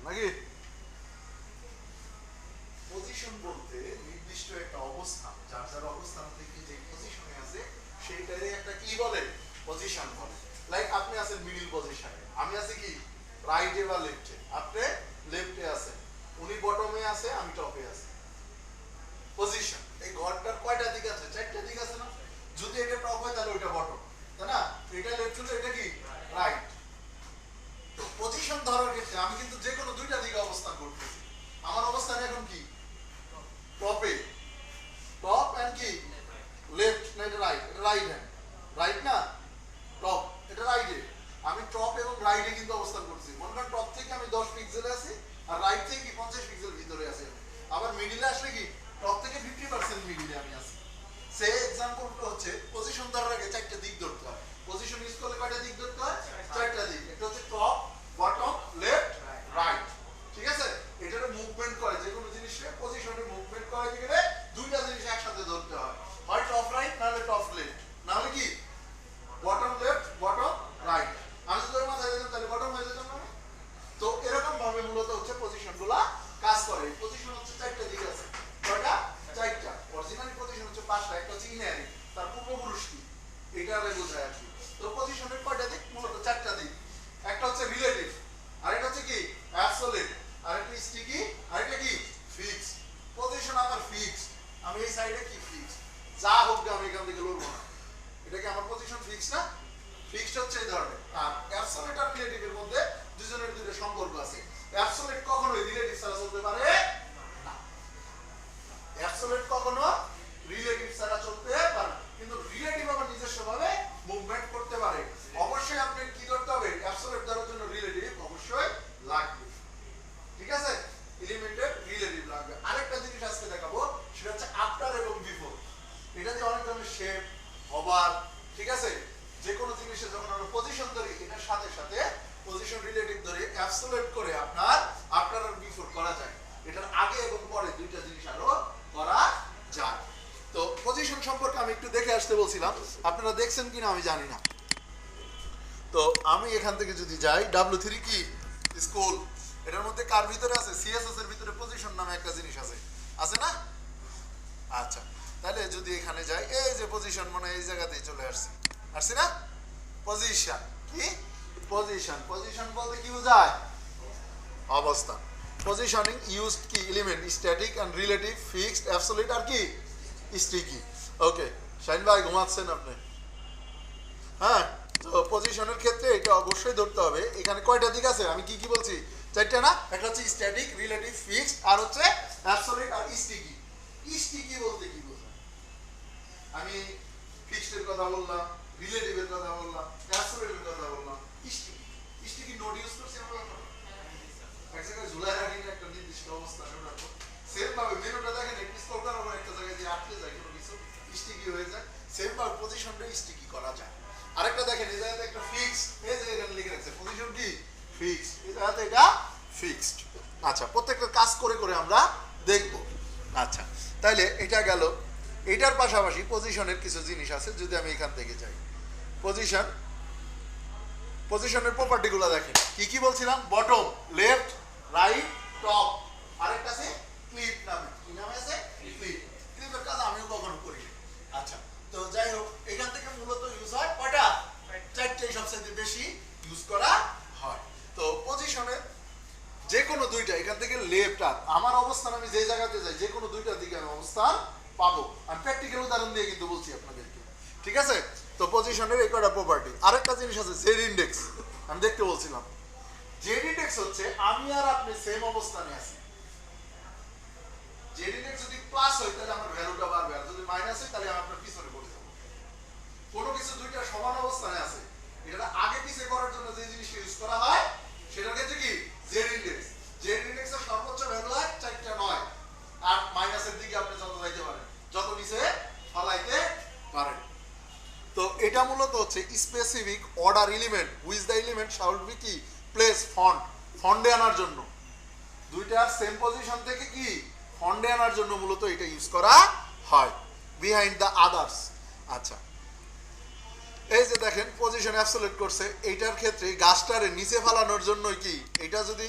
নাকি? পজিশন বলতে নির্দিষ্ট একটা অবস্থান, যার যার অবস্থান থেকে যে পজিশনে আছে সেইটারই একটা কি বলে, পজিশন বলে। লাইক আপনি আছেন মিডল পজিশনে, আমি আছি কি রাইটে বা লেফটে, আপনি লেফটে আছেন, উনি বটমে আছে, আমি টপে আছি। পজিশন, এই ঘরটার কয়টা দিক আছে? চারটা দিক আছে না? যদি এটা টপ হয় তাহলে ওইটা বটম, তাই না? এটা লেফট হলে এটা কি রাইট। তো পজিশন ধরার ক্ষেত্রে আমি কিন্তু যে কোনো দুইটা দিকে অবস্থান করতেছি। আমার অবস্থান এখন কি টপে, টপ এন্ড কি লেফট না এটা রাইট? এটা রাইট হ্যান্ড, রাইট না? টপ এটা রাইটে, আমি টপ এবং রাইটে কিন্তু অবস্থান করছি। মনে করেন টপ থেকে আমি 10 পিক্সেলে আছি আর রাইট থেকে কি 50 পিক্সেল ভিতরে আছি। আবার মিডিলে আসলে কি টপ থেকে 50% মিডিলে আমি আছি। সেই এক্সাম্পলটা হচ্ছে পজিশন ধরার আগে চারটা দিক ধরতে হয়। পজিশন ইউজ করলে কয়টা দিক ধরতে হয়? চারটা দিক। একটা হচ্ছে টপ, বটম, লেফট, রাইট। ঠিক আছে? এটার মুভমেন্ট করে, যে কোনো জিনিসের পজিশনে মুভমেন্ট করাইতে গেলে দুইটা জিনিস একসাথে ধরতে হয়, হয় টপ রাইট নাহলে টপ লেফট, নাহলে কি বটম লেফট, বটম রাইট। আমি যদি মাথায় যেতাম তাহলে বটম হয়ে যেতাম না? তো এরকম ভাবে মূলত হচ্ছে পজিশনগুলা কাজ করে। পজিশন হচ্ছে চারটা দিক আছে। কয়টা? চারটা। অরিজিনালি পজিশন হচ্ছে পাঁচটা। একটা হচ্ছে ইনহেরিট, তার পূর্বপুরুষ কি এটারে বোঝায় আর কি। তো পজিশনের কয়টা দিক? মূলত চারটা দিক। একটা হচ্ছে রিলেটিভ, আরেকটা হচ্ছে কি অ্যাবসলিউট, আরেকটা স্টিকি, আরেকটা কি ফিক্সড। পজিশন আমার ফিক্সড, আমি এই সাইডে কি ফিক্সড, যা হোক আমি এখান থেকে লড়বো না। এটা কি আমার পজিশন ফিক্সড না? ফিক্সড হচ্ছে এই ধরনের। আর অ্যাবসলিউট আর রিলেটিভের মধ্যে দুজনের দুটো সম্পর্ক আছে। অ্যাবসলিউট কখনোই রিলেটিভ ছাড়া চলতে পারে না। অ্যাবসলিউট কখনো রিলেটিভ ছাড়া চলতে পারে না, কিন্তু রিলেটিভ আবার নিজস্বভাবে মুভমেন্ট করতে পারে। অবশ্যই আপনি কি করতে হবে? অ্যাবসলিউট ধরার জন্য রিলেটিভ অবশ্যই লাগবে। ঠিক আছে? এলিমেন্টের রিলেটিভ লাগবে। আরেকটা জিনিস আজকে দেখাবো, সেটা হচ্ছে আফটার এবং বিফোর। এটা দিয়ে অনেক ধরনের শেপ, হবার, ঠিক আছে, যে কোনো জিনিসের যখন আমরা পজিশন ধরি এটার সাথে সাথে পজিশন রিলেটিভ ধরে অ্যাবসলিউট করে আপনার আফটার আর বিফোর করা যায়। এটার আগে এবং পরে দুইটা জিনিস আরো করা যায়। তো পজিশন সম্পর্কে আমি একটু দেখে আসতে বলছিলাম, আপনারা দেখছেন কিনা আমি জানি না। তো আমি এখান থেকে যদি যাই W3 কি স্কুল, এটার মধ্যে কার ভিতরে আছে? সিএসএস এর ভিতরে পজিশন নামে একটা জিনিস আছে, আছে না? আচ্ছা, তাহলে যদি এখানে যাই, এই যে পজিশন মানে এই জায়গাতেই চলে আসছি, আসছি না? পজিশন কি? পজিশন, পজিশন বলতে কি বোঝায়? অবস্থান। পজিশনিং ইউজড কি element static and relative, fixed, absolute আর কি স্টিকি। ওকে, শাইন ভাই ঘুমাচ্ছেন আপনি? হ্যাঁ, তো পজিশনের ক্ষেত্রে এটা অবশ্যই ধরতে হবে। এখানে কয়টা দিক আছে? আমি কি কি বলছি? চারটা না? একটা হচ্ছে স্ট্যাটিক, রিলেটিভ, ফিক্সড, আর হচ্ছে অ্যাবসলিউট আর স্টিকি। স্টিকি বলতে কি বোঝায়? আমি ফিক্সডের কথা বললাম, রিলেটিভের কথা বললাম, অ্যাবসলিউটের কথা বললাম, স্টিকি। স্টিকি নোট ইউজ করছি আমরা কখনো? এক জায়গায় ঝুলাই রাখি না একটা নির্দিষ্ট অবস্থানে রাখবো। সেম ভাবে মেনুটা দেখেন, একটু স্ক্রল করার পর একটা জায়গায় যে আটকে যায় কোনো কিছু, স্টিকি হয়ে যায়। সেম ভাবে পজিশনটা স্টিকি করা যায়। আরেকটা দেখেন, এই জায়গাতে একটা ফিক্সড, এই যে এখানে লিখে রাখছে পজিশন কি ফিক্সড, এই জায়গাতে এটা ফিক্সড। আচ্ছা, প্রত্যেকটা কাজ করে করে আমরা দেখব। আচ্ছা, তাইলে এটা গেল। এটার পাশাপাশি পজিশনের কিছু জিনিস আছে। যদি আমি এখান থেকে যাই, পজিশন, পজিশনের প্রপার্টিগুলো দেখেন কি কি বলছিলাম? বটম, লেফট, রাইট, টপ, আরেকটা আছে ক্লিপ নামে। কি নামে আছে? ক্লিপ। ক্লিপের কাজ আমিও কখনো করি। আচ্ছা, তো যাই হোক, এখান থেকে মূলত ইউজ হয় কয়টা? চারটেই সবচেয়ে বেশি ইউজ করা হয়। তো পজিশনে যে কোনো দুইটা, এখান থেকে লেফট আর আমার অবস্থান, আমি যে জায়গাতে যাই যে কোনো দুইটার দিকে আমি অবস্থান পাবো। আমি প্র্যাকটিক্যাল উদাহরণ দিয়ে কিন্তু বলছি আপনাদেরকে। ঠিক আছে? তো পজিশনের এই কয়টা প্রপার্টি। আরেকটা জিনিস আছে জেড ইন্ডেক্স, আমি দেখতে বলছিলাম। জেড ইন্ডেক্স হচ্ছে আমি আর আপনি সেম অবস্থানে আছি। জেড ইন্ডেক্স যদি প্লাস হয় তাহলে আমার ভ্যালুটা বাড়বে, আর যদি মাইনাস হয় তাহলে আমি আপনার পিছনে পড়ে যাবো। কোনো কিছু দুইটা সমান অবস্থানে আছে, এটা আগে পিছে করার জন্য যে জিনিসটা ইউজ করা হয় সেটার ক্ষেত্রে কি জেড ইন্ডেক্স। জেড ইন্ডেক্সের সর্বোচ্চ ভ্যালু হয় 4টা 9, আর মাইনাসের দিকে আপনি যত যাইতে পারেন, যত নিচে ফলাইতে পারেন। তো এটা মূলত হচ্ছে specific order element which the element should be কি প্লেস ফন্ট, ফন্ডে আনার জন্য। দুইটার সেম পজিশন থেকে কি ফন্ডে আনার জন্য মূলত এটা ইউজ করা হয়, বিহাইন্ড দ্য আদার্স। আচ্ছা, এই যে দেখেন পজিশন অ্যাবসলিউট করছে, এইটার ক্ষেত্রে গাছটারে নিচে ফালানোর জন্য কি, এটা যদি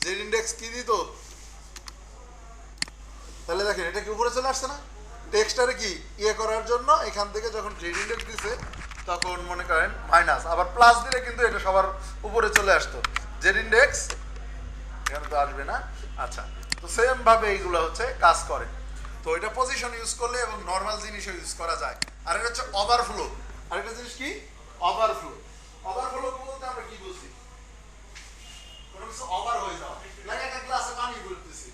জেড ইন্ডেক্স কি দিত, তাহলে দেখেন এটা কি উপরে চলে আসছে না, টেক্সটারে কি ইয়ে করার জন্য এখান থেকে যখন জেড ইন্ডেক্স দিছে তখন মনে করেন মাইনাস, আবার প্লাস দিলে কিন্তু এটা সবার উপরে চলে আসতো, জেড ইন্ডেক্স এখানে তো আসবে না। আচ্ছা, তো সেম ভাবে এইগুলো হচ্ছে কাজ করে। তো এটা পজিশন ইউজ করলে এবং নর্মাল জিনিসও ইউজ করা যায়। আর এটা হচ্ছে ওভারফ্লো। আরেকটা জিনিস কি ওভারফ্লো। ওভারফ্লো বলতে আমরা কি বুঝি, কোনো কিছু ওভার হয়ে যাওয়া, লাইক একটা গ্লাসে পানি ভরতেছি,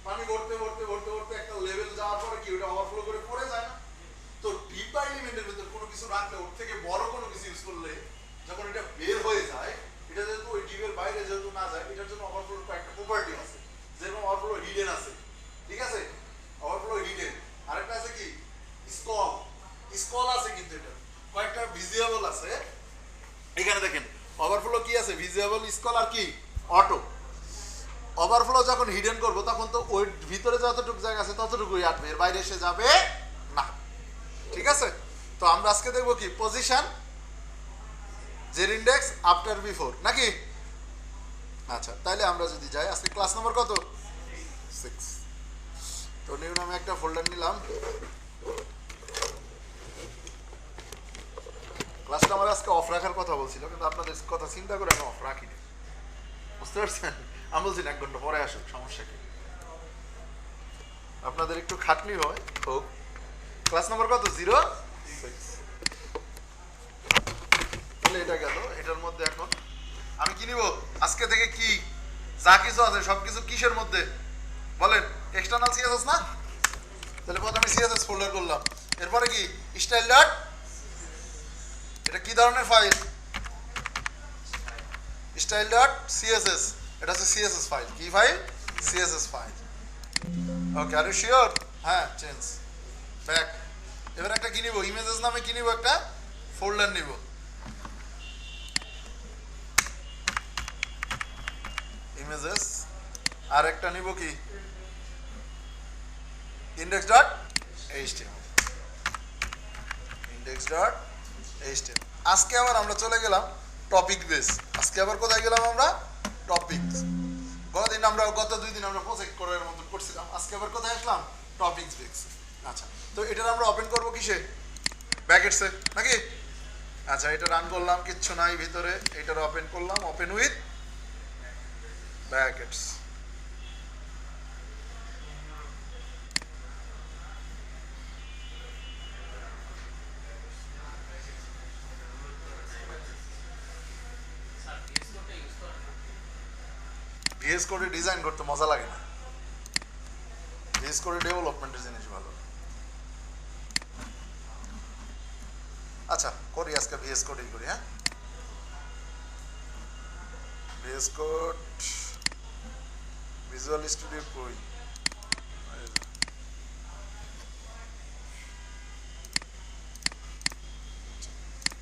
পানি ভরতে ভরতে ভরতে ভরতে একটা লেভেল যাওয়ার পরে কি ওটা ওভারফ্লো করে পড়ে যায় না। তো ডিব্বা এলিমেন্টের ভিতর কোনো কিছু রাখলে ওর থেকে বড় কোনো কিছু ইউজ করলে যখন এটা বের হয়ে যায়, এটা যেহেতু ওই ডিবের বাইরে যেহেতু না যায়, এটার জন্য ওভারফ্লোর কয়েকটা প্রপার্টি আছে, যেরকম ওভারফ্লো হিডেন আছে, ঠিক আছে, ওভারফ্লো হিডেন। আরেকটা আছে কি স্কল, স্কল আছে, কিন্তু এটা কয়েকটা ভিজিবল আছে। এখানে দেখেন ওভারফ্লো কি আছে, ভিজিবল, স্কল আর কি অটো। ওভারফ্লো যখন হিডেন করব তখন তো ওই ভিতরে যতটুকু জায়গা আছে ততটুকুই আটবে, এর বাইরে এসে যাবে না, ঠিক আছে। তো আমরা আজকে দেখবো কি position, Z index, after, before, নাকি? আচ্ছা, তাহলে আমরা যদি যাই, আজকে ক্লাস নম্বর কত, 6। তো নিউ নামে একটা ফোল্ডার নিলাম। ক্লাসটা আমার আজকে অফ রাখার কথা বলছিল, কিন্তু আপনাদের কথা চিন্তা করে আমি অফ রাখিনি, বুঝতে পারছেন? আমি বলছি 1 ঘন্টা পরে আসুক, সমস্যা কি, আপনাদের একটু খাটনি হয় হোক। ক্লাস নাম্বার কত, 06। তাহলে এটা গেল। এটার মধ্যে এখন আমি কি নিব আজকে থেকে, কি যা কিছু আছে সবকিছু কিসের মধ্যে বলেন, এক্সটার্নাল সিএসএস না? তাহলে প্রথমে সিএসএস ফোল্ডার করলাম, এরপরে কি স্টাইল ডট, এটা কি ধরনের ফাইল, স্টাইল ডট সিএসএস, এটা হচ্ছে সিএসএস ফাইল। কি file, CSS file. Okay, are you sure? হ্যাঁ, চেঞ্জ ব্যাক। এবার একটা কি নিব, ইমেজেস নামে কি নিব, একটা ফোল্ডার নিব, ইমেজেস। আর একটা নিব কি index dot HTML, index dot HTML. আজকে আবার আমরা চলে গেলাম টপিক বেস। আজকে আবার কোথায় গেলাম আমরা, টপিক। গত 2 দিন আমরা প্রজেক্ট করার মতন করছিলাম, আজকে আবার কোথায় আসলাম, টপিকস বেস। আচ্ছা, তো এটা আমরা ওপেন করব কিসে, ব্র্যাকেটসে, নাকি? আচ্ছা, এটা রান করলাম, কিচ্ছু নাই ভিতরে, এটার ওপেন করলাম, ওপেন উইথ ব্র্যাকেটস। ভিএস কোডে ডিজাইন করতে মজা লাগে না, ভিএস কোডে ডেভেলপমেন্টের জিনিস ভালো। আচ্ছা, করি আজকে ভিএস কোডেই করি। হ্যাঁ, ভিএস কোড, ভিজুয়াল স্টুডিও কই,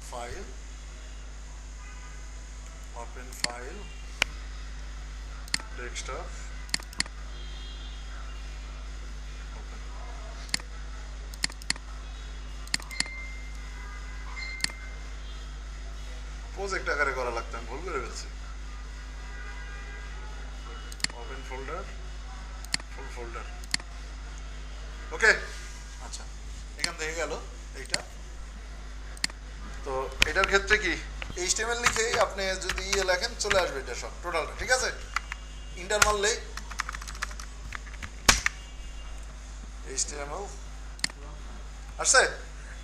file, open file, desktop, project আকারে করা লাগতো, আমি ভুল করে ফেলছি। ওপেন ফোল্ডার, ফুল ফোল্ডার, ওকে। আচ্ছা, এখান থেকে গেল এইটা। তো এটার ক্ষেত্রে কি এইচটিএমএল লিখে আপনি যদি ইয়ে লেখেন চলে আসবে এটা সব টোটালটা, ঠিক আছে। ইন্টার মারলেই এইচটিএমএল আসছে,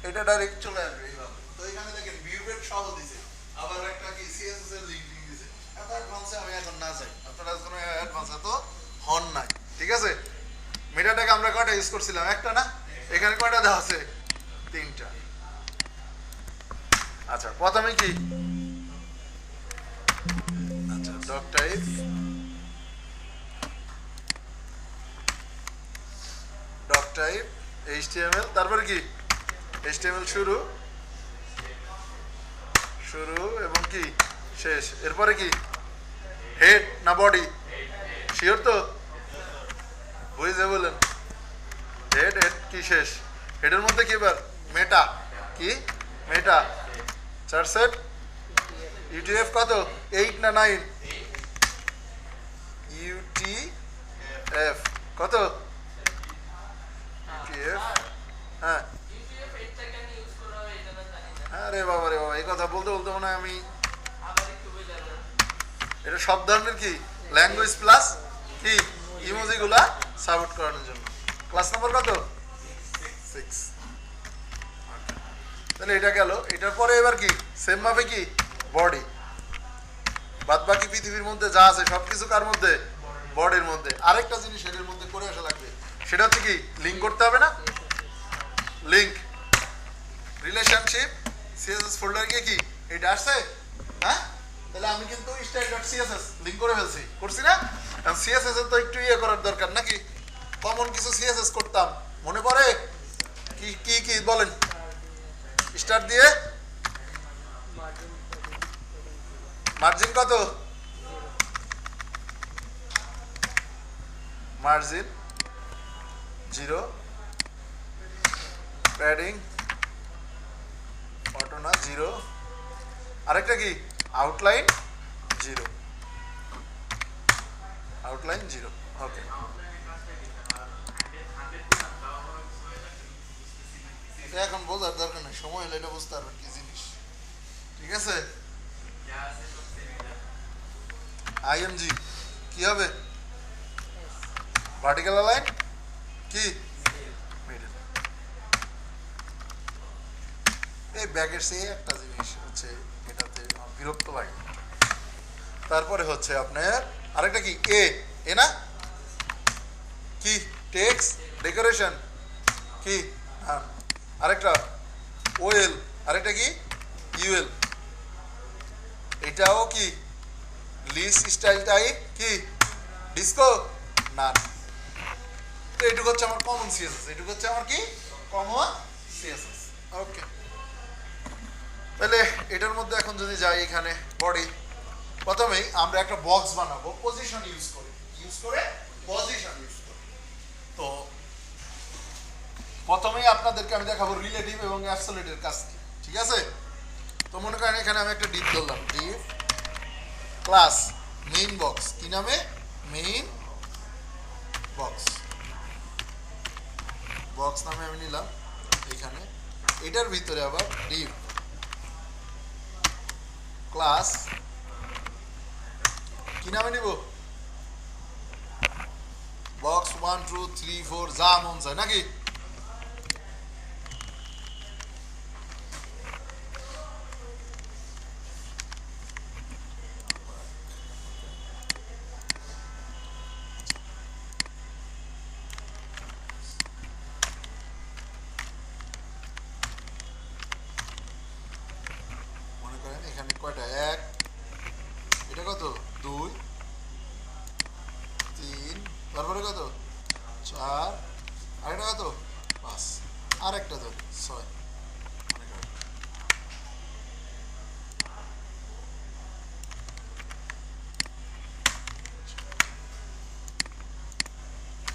এটা ডাইরেক্ট চলে আসবে এইভাবে। তো এখানে দেখেন ভিউবেট সহ দিছে, আবার একটা কি সিএসএস এর লিংক দিছে। এত অ্যাডভান্সে আমি এখন না যাই, আপনারা কোনো অ্যাডভান্স এত হন নাই, ঠিক আছে। মেটাটাকে আমরা কয়টা ইউজ করছিলাম, একটা না? এখানে কয়টা দেওয়া আছে, 3টা। আচ্ছা, প্রথমে কি, আচ্ছা, doc type, doc type HTML, তারপরে কি এইচটিএমএল শুরু এবং কি শেষ। এরপরে কি হেড না বডি, শিওর তো? বুঝে বলেন, হেড, হেড কি শেষ, হেডের মধ্যে কি এবার মেটা, কি মেটা, 4 সেট, ইউটিএফ কত, 8 না 9, UTF কত UTF হ্যাঁ আরে বাবা রে বাবা এই কথা বলতে বলতে মনে হয় আমি এটা সব ধরনের কি ল্যাঙ্গুয়েজ প্লাস কি ইমোজি গুলা সাপোর্ট করানোর জন্য ক্লাস নাম্বার কত 6 তাহলে এটা গেল এটার পরে এবার কি সেম ভাবে কি বডি বাদ বাকি পৃথিবীর মধ্যে যা আছে সবকিছু কার মধ্যে বডির মধ্যে আরেকটা জিনিস এর মধ্যে করে আসা লাগবে সেটা হচ্ছে কি লিংক করতে হবে না লিংক রিলেশনশিপ সিএসএস ফোল্ডারে কি এটা আসছে হ্যাঁ তাহলে আমি কিন্তু style.css লিংক করে ফেলছি করছি না কারণ সিএসএস এর তো একটু ইয়ে করার দরকার নাকি কমন কিছু সিএসএস করতাম মনে পড়ে কি কি কি বলেন স্টার্ট দিয়ে মার্জিন কত মার্জিন 0 প্যাডিং অটো না 0 আরেকটা কি আউটলাইন 0 আউটলাইন 0 ওকে এখন বোঝার দরকার নেই সময় হলে এটা বুঝতে পারবেন কি জিনিস ঠিক আছে আইএমজি কি হবে ভার্টিক্যাল লাইন কি মিডল এই ব্যাকের সে একটা জিনিস হচ্ছে এটাতে বিরক্ত লাগে তারপরে হচ্ছে আপনার আরেকটা কি এ না কি টেক্সট ডেকোরেশন কি হ্যাঁ আরেকটা ওএল আরেকটা কি ইউএল এটাও কি লিস্ট স্টাইল টাইপ কি ডিসকো না তো এটুকু হচ্ছে আমার কমন সিএসএস এটুকু হচ্ছে আমার কি কমন সিএসএস ওকে তাহলে এটার মধ্যে এখন যদি যাই এখানে বডি প্রথমেই আমরা একটা বক্স বানাবো পজিশন ইউজ করে পজিশন ইউজ করে তো প্রথমেই আপনাদেরকে আমি দেখাবো রিলেটিভ এবং অ্যাবসলিউটের কাজ কি ঠিক আছে তো মনে করেন এখানে আমি একটা ডিপ ধরলাম ডিপ ক্লাস মেইন বক্স কি নামে মেইন বক্স বক্স নামে আমি নিলাম এখানে এটার ভিতরে আবার ডিপ ক্লাস কি নামে নিব বক্স 1 2 3 4 যা মন চায় নাকি এখানে কয়টা এক এটা কত 2 3 তারপরে কত 4 আরেকটা কত 5 আরেকটা ধর 6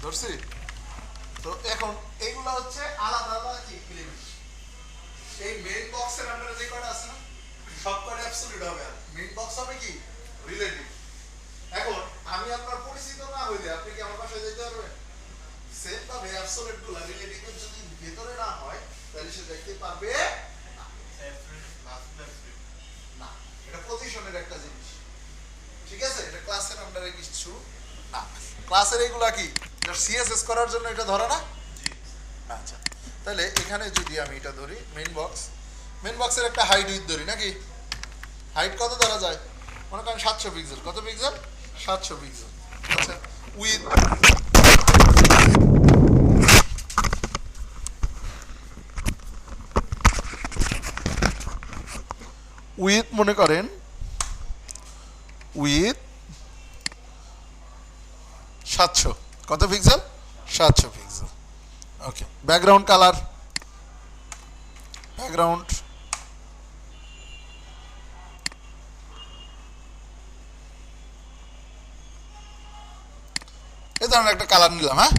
ধরছি তো এখন এইগুলা হচ্ছে আলাদা আলাদা কি এলিমেন্ট এই মেইন বক্সের আন্ডারে যে কয়টা আছে না সব কয়টা অ্যাবসলিউট হবে মেইন বক্স হবে কি রিলেটিভ এখন আমি আপনার পরিচিত না হইলে আপনি কি আমার বাসায় যেতে পারবেন সেম ভাবে অ্যাবসলিউট গুলা রিলেটিভের যদি ভিতরে না হয় তাহলে সে দেখতে পারবে না এটা পজিশনের একটা জিনিস ঠিক আছে এটা ক্লাসের আন্ডারে কিছু না ক্লাসের এইগুলা কি এটা সিএসএস করার জন্য এটা ধরে না আচ্ছা তাহলে এখানে যদি আমি এটা ধরি মেইন বক্সের একটা হাইট উইথ ধরি নাকি হাইট কত ধরা যায় মনে করেন 700 পিক্সেল কত পিক্সেল 700 পিক্সেল আচ্ছা উইথ মনে করেন উইথ 700 কত পিক্সেল 700 পিক্সেল ওকে ব্যাকগ্রাউন্ড কালার ব্যাকগ্রাউন্ড এই ধরনের একটা কালার নিলাম হ্যাঁ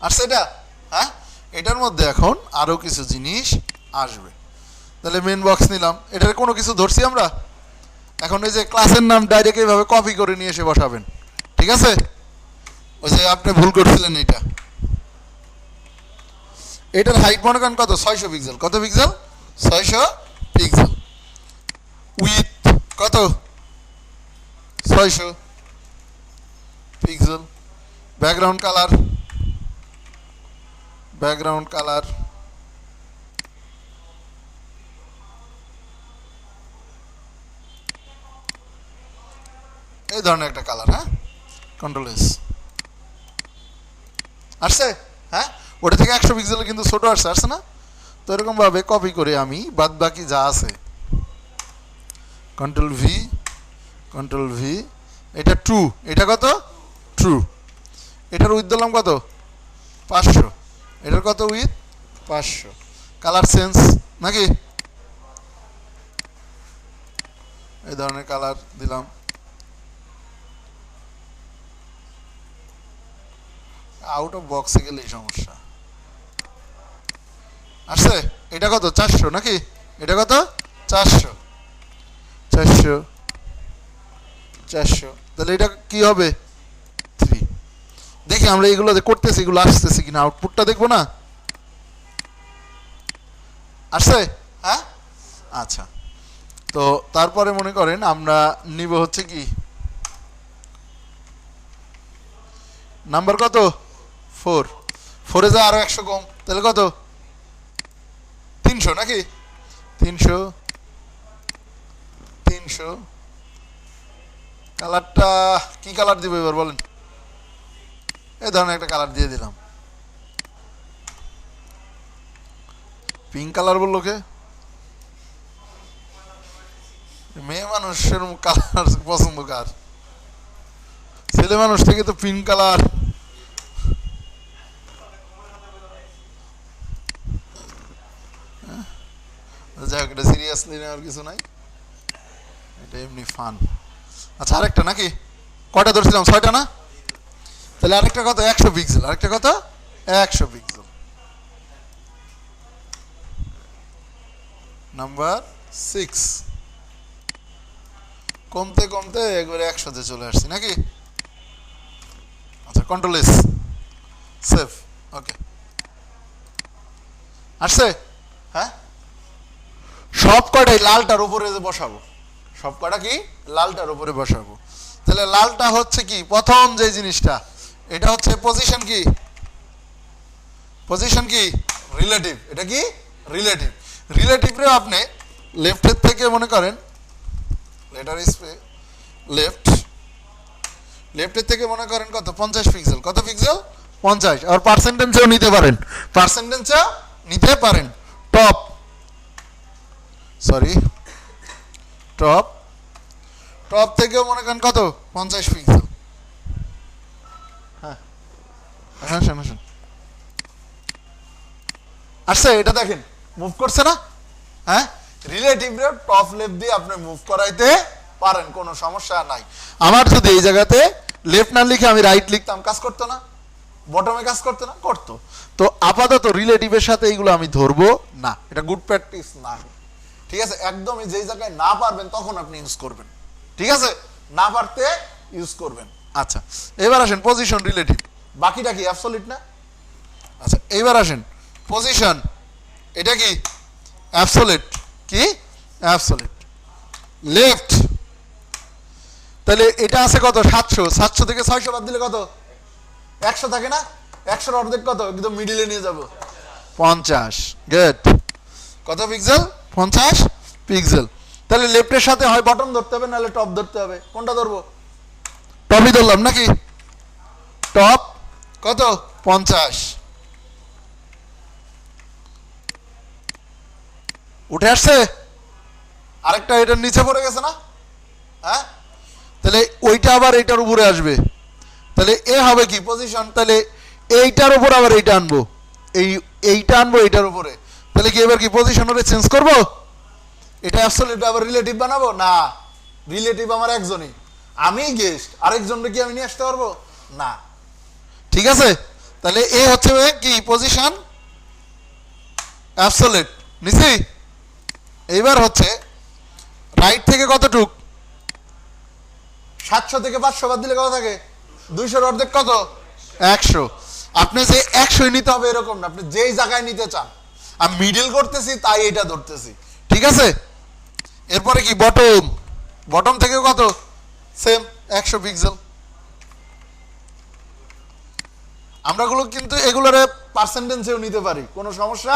আর সেটা হ্যাঁ এটার মধ্যে এখন আরো কিছু জিনিস আসবে তাহলে মেইন বক্স নিলাম এটার কোনো কিছু ধরছি আমরা এখন ওই যে ক্লাসের নাম ডাইরেক্ট এইভাবে কপি করে নিয়ে এসে বসাবেন, ঠিক আছে? ওই যে আপনি ভুল করছিলেন এটার হাইট মনে করেন কত, 600 পিক্সেল। কত পিক্সেল? 600 পিক্সেল। উইথ কত? 600 পিক্সেল। ব্যাকগ্রাউন্ড কালার এই ধরনের একটা কালার, হ্যাঁ, কন্ট্রোল এস আসছে, হ্যাঁ, ওটা থেকে 100 পিক্সেলের কিন্তু ছোট আসছে না? তো এরকম ভাবে কপি করে আমি বাদ বাকি যা আছে কন্ট্রোল ভি, এটা ট্রু, এটা কত? ট্রু। এটার উইথ দিলাম কত? 500। এটার কত উইথ? 500। কালার সেন্স নাকি এই ধরনের কালার দিলাম। আউট অফ বক্সে গেলে সমস্যা আসছে। এটা কত? 400 নাকি? এটা কত? 400। তাহলে এটা কি হবে? 3। দেখি আমরা এগুলো করতেছি, এগুলো আসতেছি কিনা, আউটপুটটা দেখবো না। আসছে, হ্যাঁ, আচ্ছা। তো তারপরে মনে করেন আমরা নিব হচ্ছে কি নাম্বার কত? 4। 4-এ যা আরো 100 কম, তাহলে কত? 300 নাকি? 300। কালারটা কি কালার দিব এবার বলেন? এই ধরনের একটা কালার দিয়ে দিলাম। পিঙ্ক কালার বললো কে? মেয়ে মানুষের কালার পছন্দ কার? ছেলে মানুষ থেকে তো পিঙ্ক কালার। যাই হোক, এটা সিরিয়াসলি নেওয়ার কিছু নাই, এটা এমনি ফান। আচ্ছা, আরেকটা নাকি? কয়টা ধরছিলাম? 6টা না? তাহলে আরেকটা কত? 100 পিক্সেল। আরেকটা কত? 100 পিক্সেল। নাম্বার 6। কমতে কমতে একবারে 100-তে চলে আসছি নাকি? আচ্ছা, কন্ট্রোল এস, সেভ। ওকে, আসছে, হ্যাঁ। সব কটাই লালটার উপরে বসাবো, সব কটা কি লালটার উপরে বসাবো। তাহলে লালটা হচ্ছে কি প্রথম যে জিনিসটা, এটা হচ্ছে পজিশন কি রিলেটিভ। এটা কি রিলেটিভরে আপনি লেফটের থেকে মনে করেন লেটার লেফটের থেকে মনে করেন কত? 50 পিক্সেল। কত পিক্সেল? 50। আর পার্সেন্টেজও নিতে পারেন। টপ থেকেও মনে করেন কত? 50 পিক্সেল। হ্যাঁ, আসছে, এটা দেখেন মুভ করছে না? হ্যাঁ, রিলেটিভরে টপ লেফট দিয়ে আপনি মুভ করাইতে পারেন, কোনো সমস্যা নাই। আমার যদি এই জায়গাতে লেফট না লিখে আমি রাইট লিখতাম, কাজ করতো না? বটমে কাজ করতো না? করতো। তো আপাতত রিলেটিভের সাথে এইগুলো আমি ধরবো না, এটা গুড প্র্যাকটিস না, ঠিক আছে? একদমই যেই জায়গায় না পারবেন তখন আপনি ইউজ করবেন, ঠিক আছে? না পারতে ইউজ করবেন। আচ্ছা, এবার আসেন পজিশন রিলেটিভ, বাকিটা কি অ্যাবসলিউট না? আচ্ছা, এইবার আসেন পজিশন, এটা কি অ্যাবসলিউট? কি অ্যাবসলিউট? লেফট, তাহলে এটা আছে কত? 700 থেকে 600 বাদ দিলে কত? 100 থাকে না? 100-এর অর্ধেক কত? একদম মিডিলে নিয়ে যাব, 50। গুড। কত পিক্সেল? 50 পিক্সেল। তাহলে লেফটের সাথে হয় বটম ধরতে হবে, নাহলে টপ ধরতে হবে। কোনটা ধরবো? টপই ধরলাম নাকি? টপ কত? 50। উঠে আসছে। আরেকটা এটার নিচে পড়ে গেছে না? হ্যাঁ, তাহলে ওইটা আবার এইটার উপরে আসবে, তাহলে এ হবে কি পজিশন? তাহলে এইটার উপর আবার এইটা আনবো, এইটা আনবো এইটার উপরে, তাহলে কি এবার কি পজিশন ওরে চেঞ্জ করবো? এটা অ্যাবসলিউট আবার রিলেটিভ বানাবো না? রিলেটিভ আমার একজনই, আমি গেস্ট, আরেকজনকে কি আমি নিয়ে আসতে পারবো না? ঠিক আছে, তাহলে এ হচ্ছে কি পজিশন অ্যাবসলিউট নিছি। এইবার হচ্ছে রাইট থেকে কতটুক? 700 থেকে 500 বাদ দিলে কত থাকে? 200 অর্ধেক কত? 100। আপনি যে 100 নিতে হবে এরকম না, আপনি যেই জায়গায় নিতে চান। আমি মিডল করতেছি তাই এটা ধরতেছি, ঠিক আছে? এরপরে কি বটম, বটম থেকে কত? Same 100 pixel. আমরা গুলো কিন্তু এগুলোর পার্সেন্টেজেও নিতে পারি, কোনো সমস্যা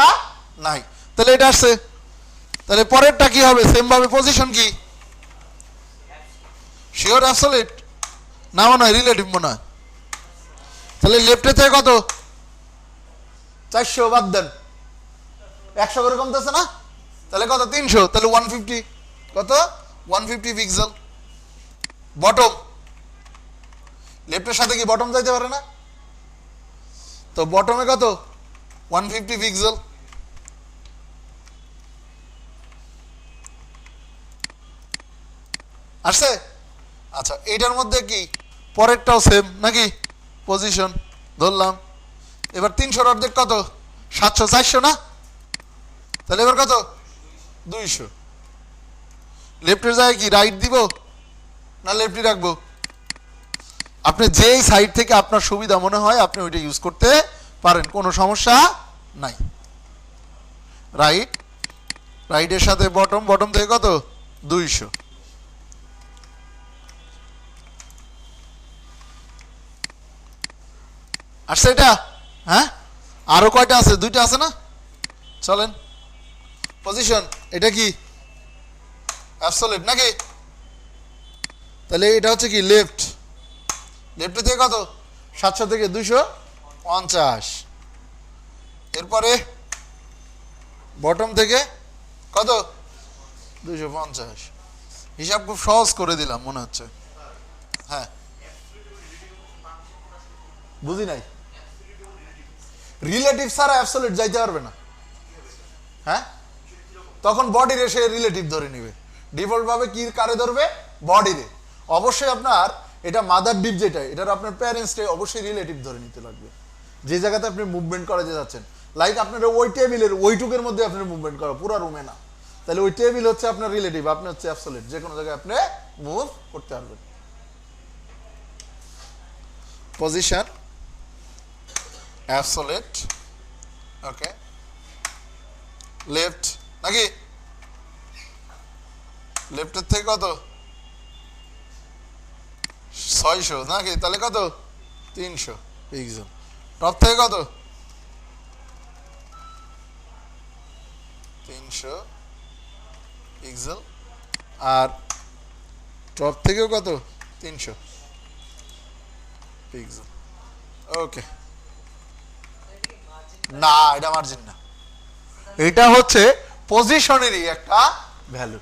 নাই। তাহলে এটা আসছে, তাহলে পরেরটা কি হবে? সেম ভাবে পজিশন কি? শিওর অ্যাবসলিউট না মনে হয়, রিলেটিভ মনে হয়। তাহলে লেফটে থেকে কত? 400 বাদ দেন, 100 করে কমতেছে না? তাহলে কত? 300, তাহলে 150। কত? 150 পিক্সেল। বটম, লেফটের সাথে কি বটম যাইতে পারে না? তো বটমে কত? 150 পিক্সেল। আসছে? আচ্ছা, এটার মধ্যে কি পরেরটাও সেম নাকি? পজিশন ধরলাম। এবার 300 অর্ধেক কত? 700, 400 না? তাহলে এবার কত? 200। লেফটের জায়গায় কি রাইট দিব না লেফটই রাখবো? আপনি যেই সাইড থেকে আপনার সুবিধা মনে হয় আপনি ওইটা ইউজ করতে পারেন, কোনো সমস্যা নাই। রাইট, রাইটের সাথে বটম, বটম থেকে কত? 200। আসছে এটা? হ্যাঁ, আরো কয়টা আছে? 2টা আছে না? চলেন পজিশন, এটা কি অ্যাবসলিউট নাকি? তাহলে এটা হচ্ছে কি লেফট, লেফট থেকে কত? 700 থেকে 250। এরপরে বটম থেকে কত? 250। হিসাব খুব সহজ করে দিলাম মনে হচ্ছে। হ্যাঁ, বুঝি নাই। রিলেটিভ ছাড়া অ্যাবসলিউট যাইতে পারবে না। হ্যাঁ, তখন বডির এসে রিলেটিভ ধরে নিবে। ডিফল্ট ভাবে কি কারে ধরবে? বডিরে। অবশ্যই আপনার এটা মাদার ডিপ যেটা, এটার আপনার প্যারেন্টসকে অবশ্যই রিলেটিভ ধরে নিতে লাগবে, যে জায়গাতে আপনি মুভমেন্ট করাতে যাচ্ছেন। লাইক আপনার ওই টেবিলের ওইটুকের মধ্যে আপনি মুভমেন্ট করা, পুরো রুমে না। তাহলে ওই টেবিল হচ্ছে আপনার রিলেটিভ, আপনি হচ্ছে অ্যাবসলিউট, যে কোনো জায়গায় আপনি মুভ করতে পারবেন। পজিশন অ্যাবসলিউট, ওকে। লেফট নাকি? লেফটের থেকে কত? 600 নাকি? তাহলে কত? 300 পিক্সেল। টপ থেকে কত? 300 পিক্সেল। আর টপ থেকেও কত? 300 পিক্সেল। ওকে, না এটা মার্জিন না, এটা হচ্ছে পজিশনেরই একটা ভ্যালু।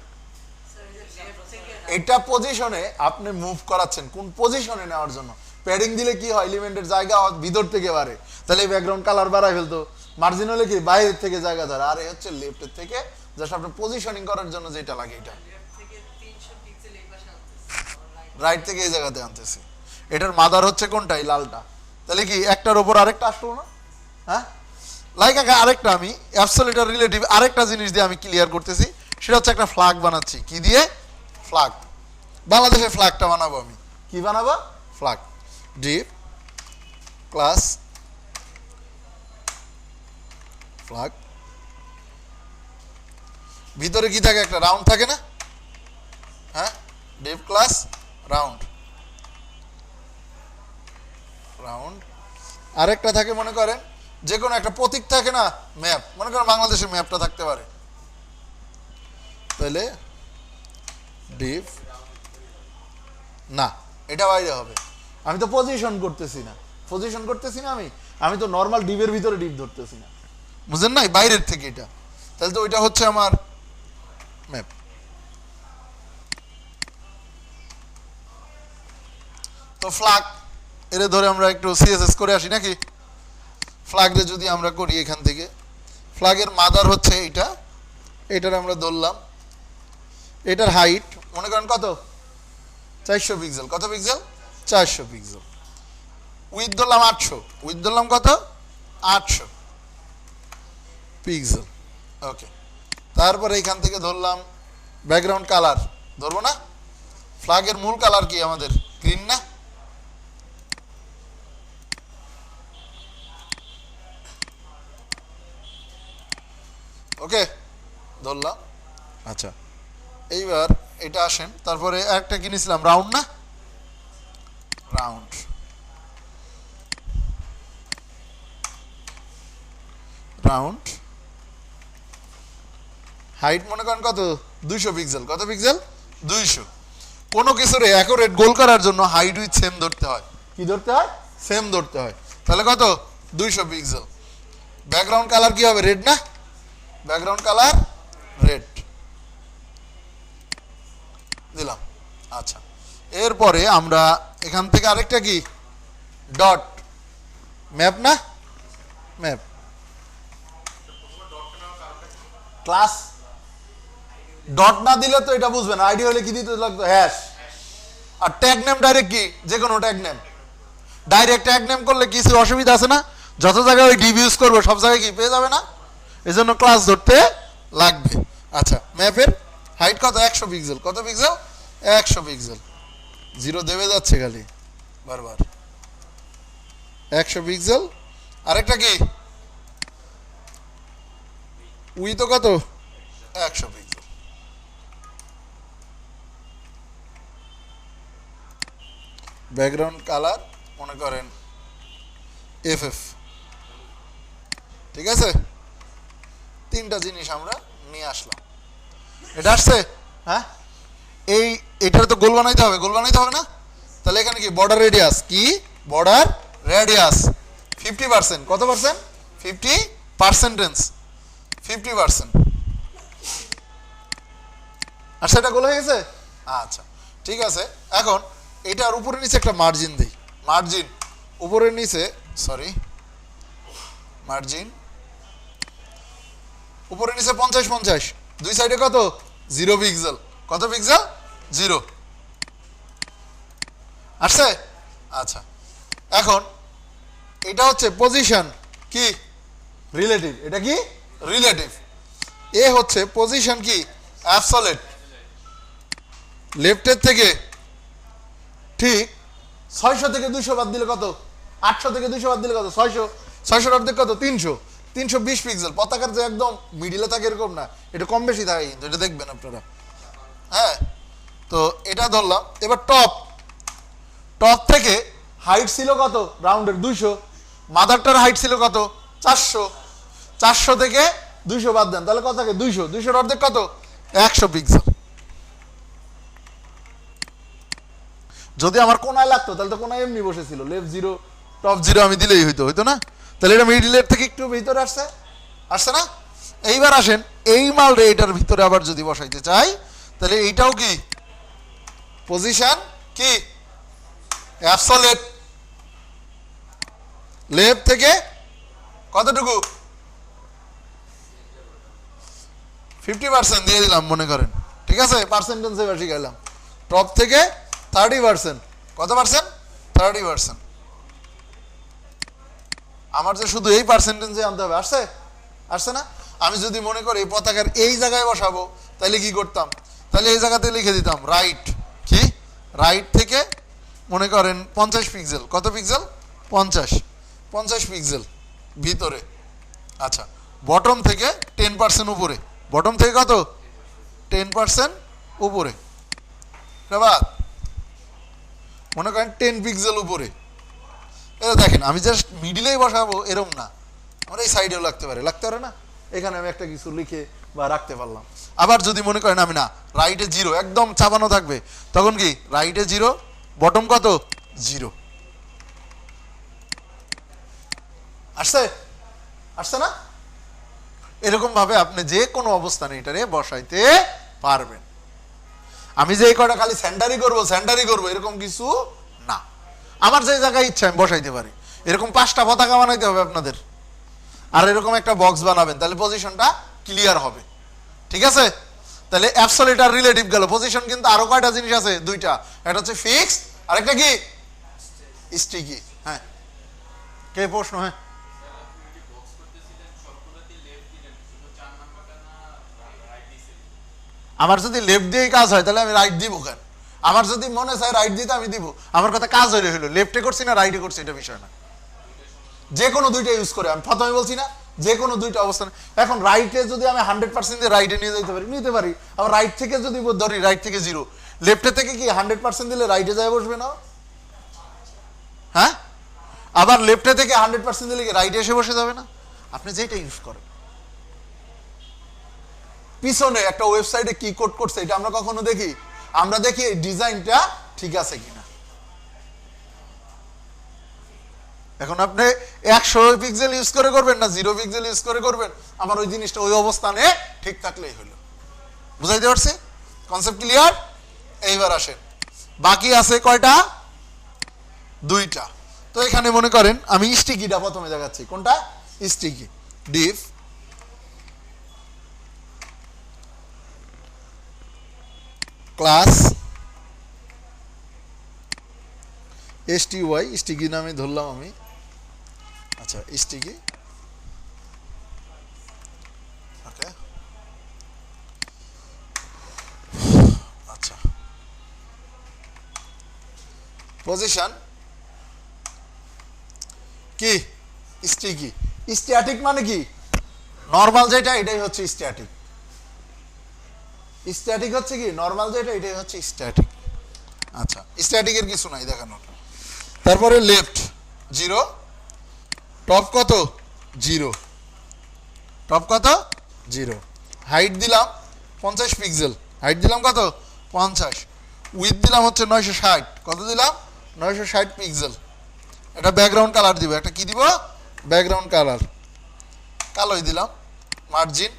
এটা পজিশনে আপনি মুভ করাচ্ছেন, কোন পজিশনে নেওয়ার জন্য। প্যাডিং দিলে কি হয়? এলিমেন্টের জায়গা ভিতর থেকে বাড়ে, তাহলে ব্যাকগ্রাউন্ড কালার বাড়াই ফেলতো। মার্জিন হলে কি বাইরের থেকে জায়গা ধরে। আর এই হচ্ছে লেফটের থেকে জাস্ট আপনি পজিশনিং করার জন্য যেটা লাগে, এটা রাইট থেকে এই জায়গাতে আনতেছি। এটার মাদার হচ্ছে কোনটা? এই লালটা। তাহলে কি একটার উপর আরেকটা আসলো না? হ্যাঁ, লাইক আরেকটা আমি অ্যাবসলিউট আর রিলেটিভ আরেকটা জিনিস দিয়ে আমি ক্লিয়ার করতেছি, সেটা হচ্ছে একটা ফ্ল্যাগ বানাচ্ছি। কি দিয়ে? ফ্ল্যাগ। বাংলাদেশের ফ্ল্যাগটা বানাবো আমি। কি বানাবো? ফ্ল্যাগ। Deep class flag. ভিতরে কি থাকে? একটা রাউন্ড থাকে না? হ্যাঁ, ডিপ ক্লাস রাউন্ড। রাউন্ড আরেকটা থাকে মনে করেন যে কোনো একটা প্রতীক থাকে না, ম্যাপ। মনে করেন বাংলাদেশের ম্যাপটা থাকতে পারে, তাহলে ডিপ না, এটা বাইরে হবে। আমি তো পজিশন করতেছি না, পজিশন করতেছি না আমি তো নর্মাল ডিপের ভিতরে ডিপ ধরতেছি না, বুঝেন নাই? বাইরের থেকে এটা। তাহলে তো ওইটা হচ্ছে আমার ম্যাপ। তো ফ্ল্যাগ এরে ধরে আমরা একটু সিএসএস করে আসি নাকি? ফ্ল্যাগরে যদি আমরা করি এখান থেকে, ফ্ল্যাগের মাদার হচ্ছে এইটা, এটার আমরা ধরলাম। এটার হাইট মনে করেন কত? 400 পিক্সেল। কত পিক্সেল? 400 পিক্সেল। উইথ ধরলাম 800, উইথ ধরলাম কত? 800 পিক্সেল। ওকে, তারপরে এখান থেকে ধরলাম ব্যাকগ্রাউন্ড কালার। ধরবো না? ফ্ল্যাগের মূল কালার কি আমাদের? গ্রিন না? ওকে ধরলাম। আচ্ছা এইবার এটা আসেন, তারপরে একটা কিনেছিলাম রাউন্ড না, রাউন্ড রাউন্ড হাইট মনে করেন কত 200 পিক্সেল। কত পিক্সেল? 200। কোনো কিছুর অ্যাকুরেট গোল করার জন্য হাইট উইথ সেম ধরতে হয়। কি ধরতে হয়? সেম ধরতে হয়। তাহলে কত? 200 পিক্সেল। ব্যাকগ্রাউন্ড কালার কি হবে? রেড না? ব্যাকগ্রাউন্ড কালার রেড দিলাম। আচ্ছা এরপরে আমরা এখান থেকে আরেকটা কি ডট ম্যাপ না, ম্যাপ ক্লাস ডট না দিলে তো এটা বুঝবে না। আইডি হলে কি দিতে লাগতো? হ্যাশ। আর ট্যাগ নেম ডাইরেক্ট কি যে কোনো tag name, direct tag name করলে কিছু অসুবিধা আছে না? যত জায়গায় ওই ডিভ ইউজ করবো সব জায়গায় কি পেয়ে যাবে না? এই জন্য ক্লাস ধরতে লাগবে। আচ্ছা ম্যাপের হাইট কত? 100 পিক্সেল। কত পিক্সেল? 100 পিক্সেল। জিরো দেবে যাচ্ছে খালি বারবার। 100 পিক্সেল। আরেকটা কি উইথ কত? 100 পিক্সেল। ব্যাকগ্রাউন্ড কালার মনে করেন এফএফ। ঠিক আছে, তিনটা জিনিস আমরা নিয়ে আসলাম। এটা আসছে? হ্যাঁ এটার তো গোল বানাইতে হবে। গোল বানাইতে হবে না? তাহলে এখানে কি বর্ডার রেডিয়াস, কি বর্ডার রেডিয়াস 50%। কত পার্সেন্ট? 50%। 50%। আর সেটা গোল হয়ে গেছে। আচ্ছা ঠিক আছে, এখন এটার উপরে নিচে একটা মার্জিন দিই। মার্জিন উপরের নিচে, সরি মার্জিন উপরে নিচে 50-50। দুই সাইডে কত? 0 পিক্সেল। কত পিক্সেল? 0। আসছে? আচ্ছা এখন এটা হচ্ছে পজিশন কি রিলেটিভ। এটা কি রিলেটিভ। এ হচ্ছে পজিশন কি অ্যাবসলিউট। লেফটের থেকে ঠিক 600 থেকে 200 বাদ দিলে কত? 800 থেকে 200 বাদ দিলে কত? 600। 600 অর্ধেক কত? 300। 320 পিক্সেল। পতাকার যে একদম মিডিলে থাকে এরকম না, এটা কম বেশি থাকে কিন্তু, এটা দেখবেন আপনারা। হ্যাঁ তো এটা ধরলাম। এবার টপ, টপ থেকে হাইট ছিল কত? রাউন্ডের 200। মাদারটার হাইট ছিল কত? 400। 400 থেকে 200 বাদ দেন, তাহলে কত থাকে? 200। 200 অর্ধেক কত? 100 পিক্সেল। যদি আমার কোনায় লাগতো তাহলে তো কোনায় এমনি বসেছিল, লেফট 0 টপ 0 আমি দিলেই হইতো, হইতো না? তাহলে এটা মিডিলের থেকে একটু ভিতরে আসছে, আসছে না? এইবার আসেন এই মাল রে এটার ভিতরে আবার যদি বসাইতে চাই তাহলে এইটাও কি পজিশন কি অ্যাবসলিউট। লেফট থেকে কতটুকু? 50% দিয়ে দিলাম মনে করেন। ঠিক আছে, পার্সেন্টেন্স এবার শিখাইলাম। টপ থেকে 30%। কত পার্সেন্ট? 30%। আমার যে শুধু এই পার্সেন্টেন্সে আনতে হবে। আসছে? আসছে না? আমি যদি মনে করি এই পতাকার এই জায়গায় বসাবো তাহলে কি করতাম? তাহলে এই জায়গাতে লিখে দিতাম রাইট, কি রাইট থেকে মনে করেন 50 পিক্সেল। কত পিক্সেল? 50 পিক্সেল ভিতরে। আচ্ছা বটম থেকে 10% উপরে। বটম থেকে কত? 10% উপরে। মনে করেন 10 পিক্সেল উপরে। এটা দেখেন আমি জাস্ট মিডিলেই বসাবো এরম না, আমার এই সাইডেও লাগতে পারে, লাগতে পারে না? এখানে আমি একটা কিছু লিখে বা রাখতে পারলাম। আবার যদি মনে করেন আমি না রাইটে 0 একদম চাপানো থাকবে, তখন কি রাইটে 0 বটম কত? 0। আসছে? আসছে না? এরকম ভাবে আপনি যে কোনো অবস্থানে এটারে বসাইতে পারবেন। আমি যে এই কটা খালি সেন্টারই করবো এরকম কিছু না। আমার যে জায়গায় ইচ্ছা আমি বসাইতে পারি। এরকম 5টা পতাকা বানাইতে হবে আপনাদের, আর এরকম একটা বক্স বানাবেন, তাহলে পজিশনটা ক্লিয়ার হবে। ঠিক আছে, তাহলে অ্যাবসলিউট আর রিলেটিভ গেল। পজিশন কিন্তু আরো কয়টা জিনিস আছে? 2টা। একটা হচ্ছে ফিক্সড আর একটা কি স্টিকি। হ্যাঁ কে প্রশ্ন? হ্যাঁ আমার যদি লেফট দিয়েই কাজ হয় তাহলে আমি রাইট দিব কেন? আমার যদি মনে চায় রাইট দিতে আমি দিব, আমার কথা কাজ হইলে হইলো, লেফটে করছি না রাইটে করছি এটা বিষয় না, যে কোনো দুইটা ইউজ করে। আমি প্রথমে বলছি না যে কোনো দুইটা অবস্থানে। এখন রাইটে যদি আমি 100% দিয়ে রাইটে নিয়ে যেতে পারি, নিতে পারি। আবার রাইট থেকে যদি ধরি রাইট থেকে 0, লেফটে থেকে কি 100% দিলে রাইটে যায় বসবে না? হ্যাঁ, আবার লেফটে থেকে 100% দিলে কি রাইটে এসে বসে যাবে না? আপনি যেটা ইউজ করেন। পিছনে একটা ওয়েবসাইটে কি কোড করছে এটা আমরা কখনো দেখি? আমরা দেখি এই ডিজাইনটা ঠিক আছে কিনা। এখন আপনি 100 পিক্সেল ইউজ করে করবেন না 0 পিক্সেল ইউজ করে করবেন, আমার ওই জিনিসটা ওই অবস্থানে ঠিক থাকলেই হলো। বুঝাইতে পারছি? Concept clear? এইবার আসেন, বাকি আছে কয়টা? 2টা। তো এখানে মনে করেন আমি স্টিকিটা প্রথমে দেখাচ্ছি। কোনটা? স্টিকি। ডিফ ক্লাস STY, স্টিকি নামে ধরলাম আমি। আচ্ছা, স্টিকি। ওকে, আচ্ছা, পজিশন কি? স্টিকি। স্ট্যাটিক মানে কি? নরমাল যেটা এটাই হচ্ছে স্ট্যাটিক। স্ট্যাটিক হচ্ছে কি? নরমাল যেটা এটাই হচ্ছে স্ট্যাটিক। আচ্ছা, স্ট্যাটিকের কিছু নাই দেখানোর। তারপরে লেফট 0, টপ কত? 0, টপ কত? 0। হাইট দিলাম 50 পিক্সেল, হাইট দিলাম কত? 50। উইথ দিলাম হচ্ছে 960। কত দিলাম? 960 পিক্সেল। এটা ব্যাকগ্রাউন্ড কালার দিব, একটা কি দিব? ব্যাকগ্রাউন্ড কালার কালোই দিলাম। মার্জিন,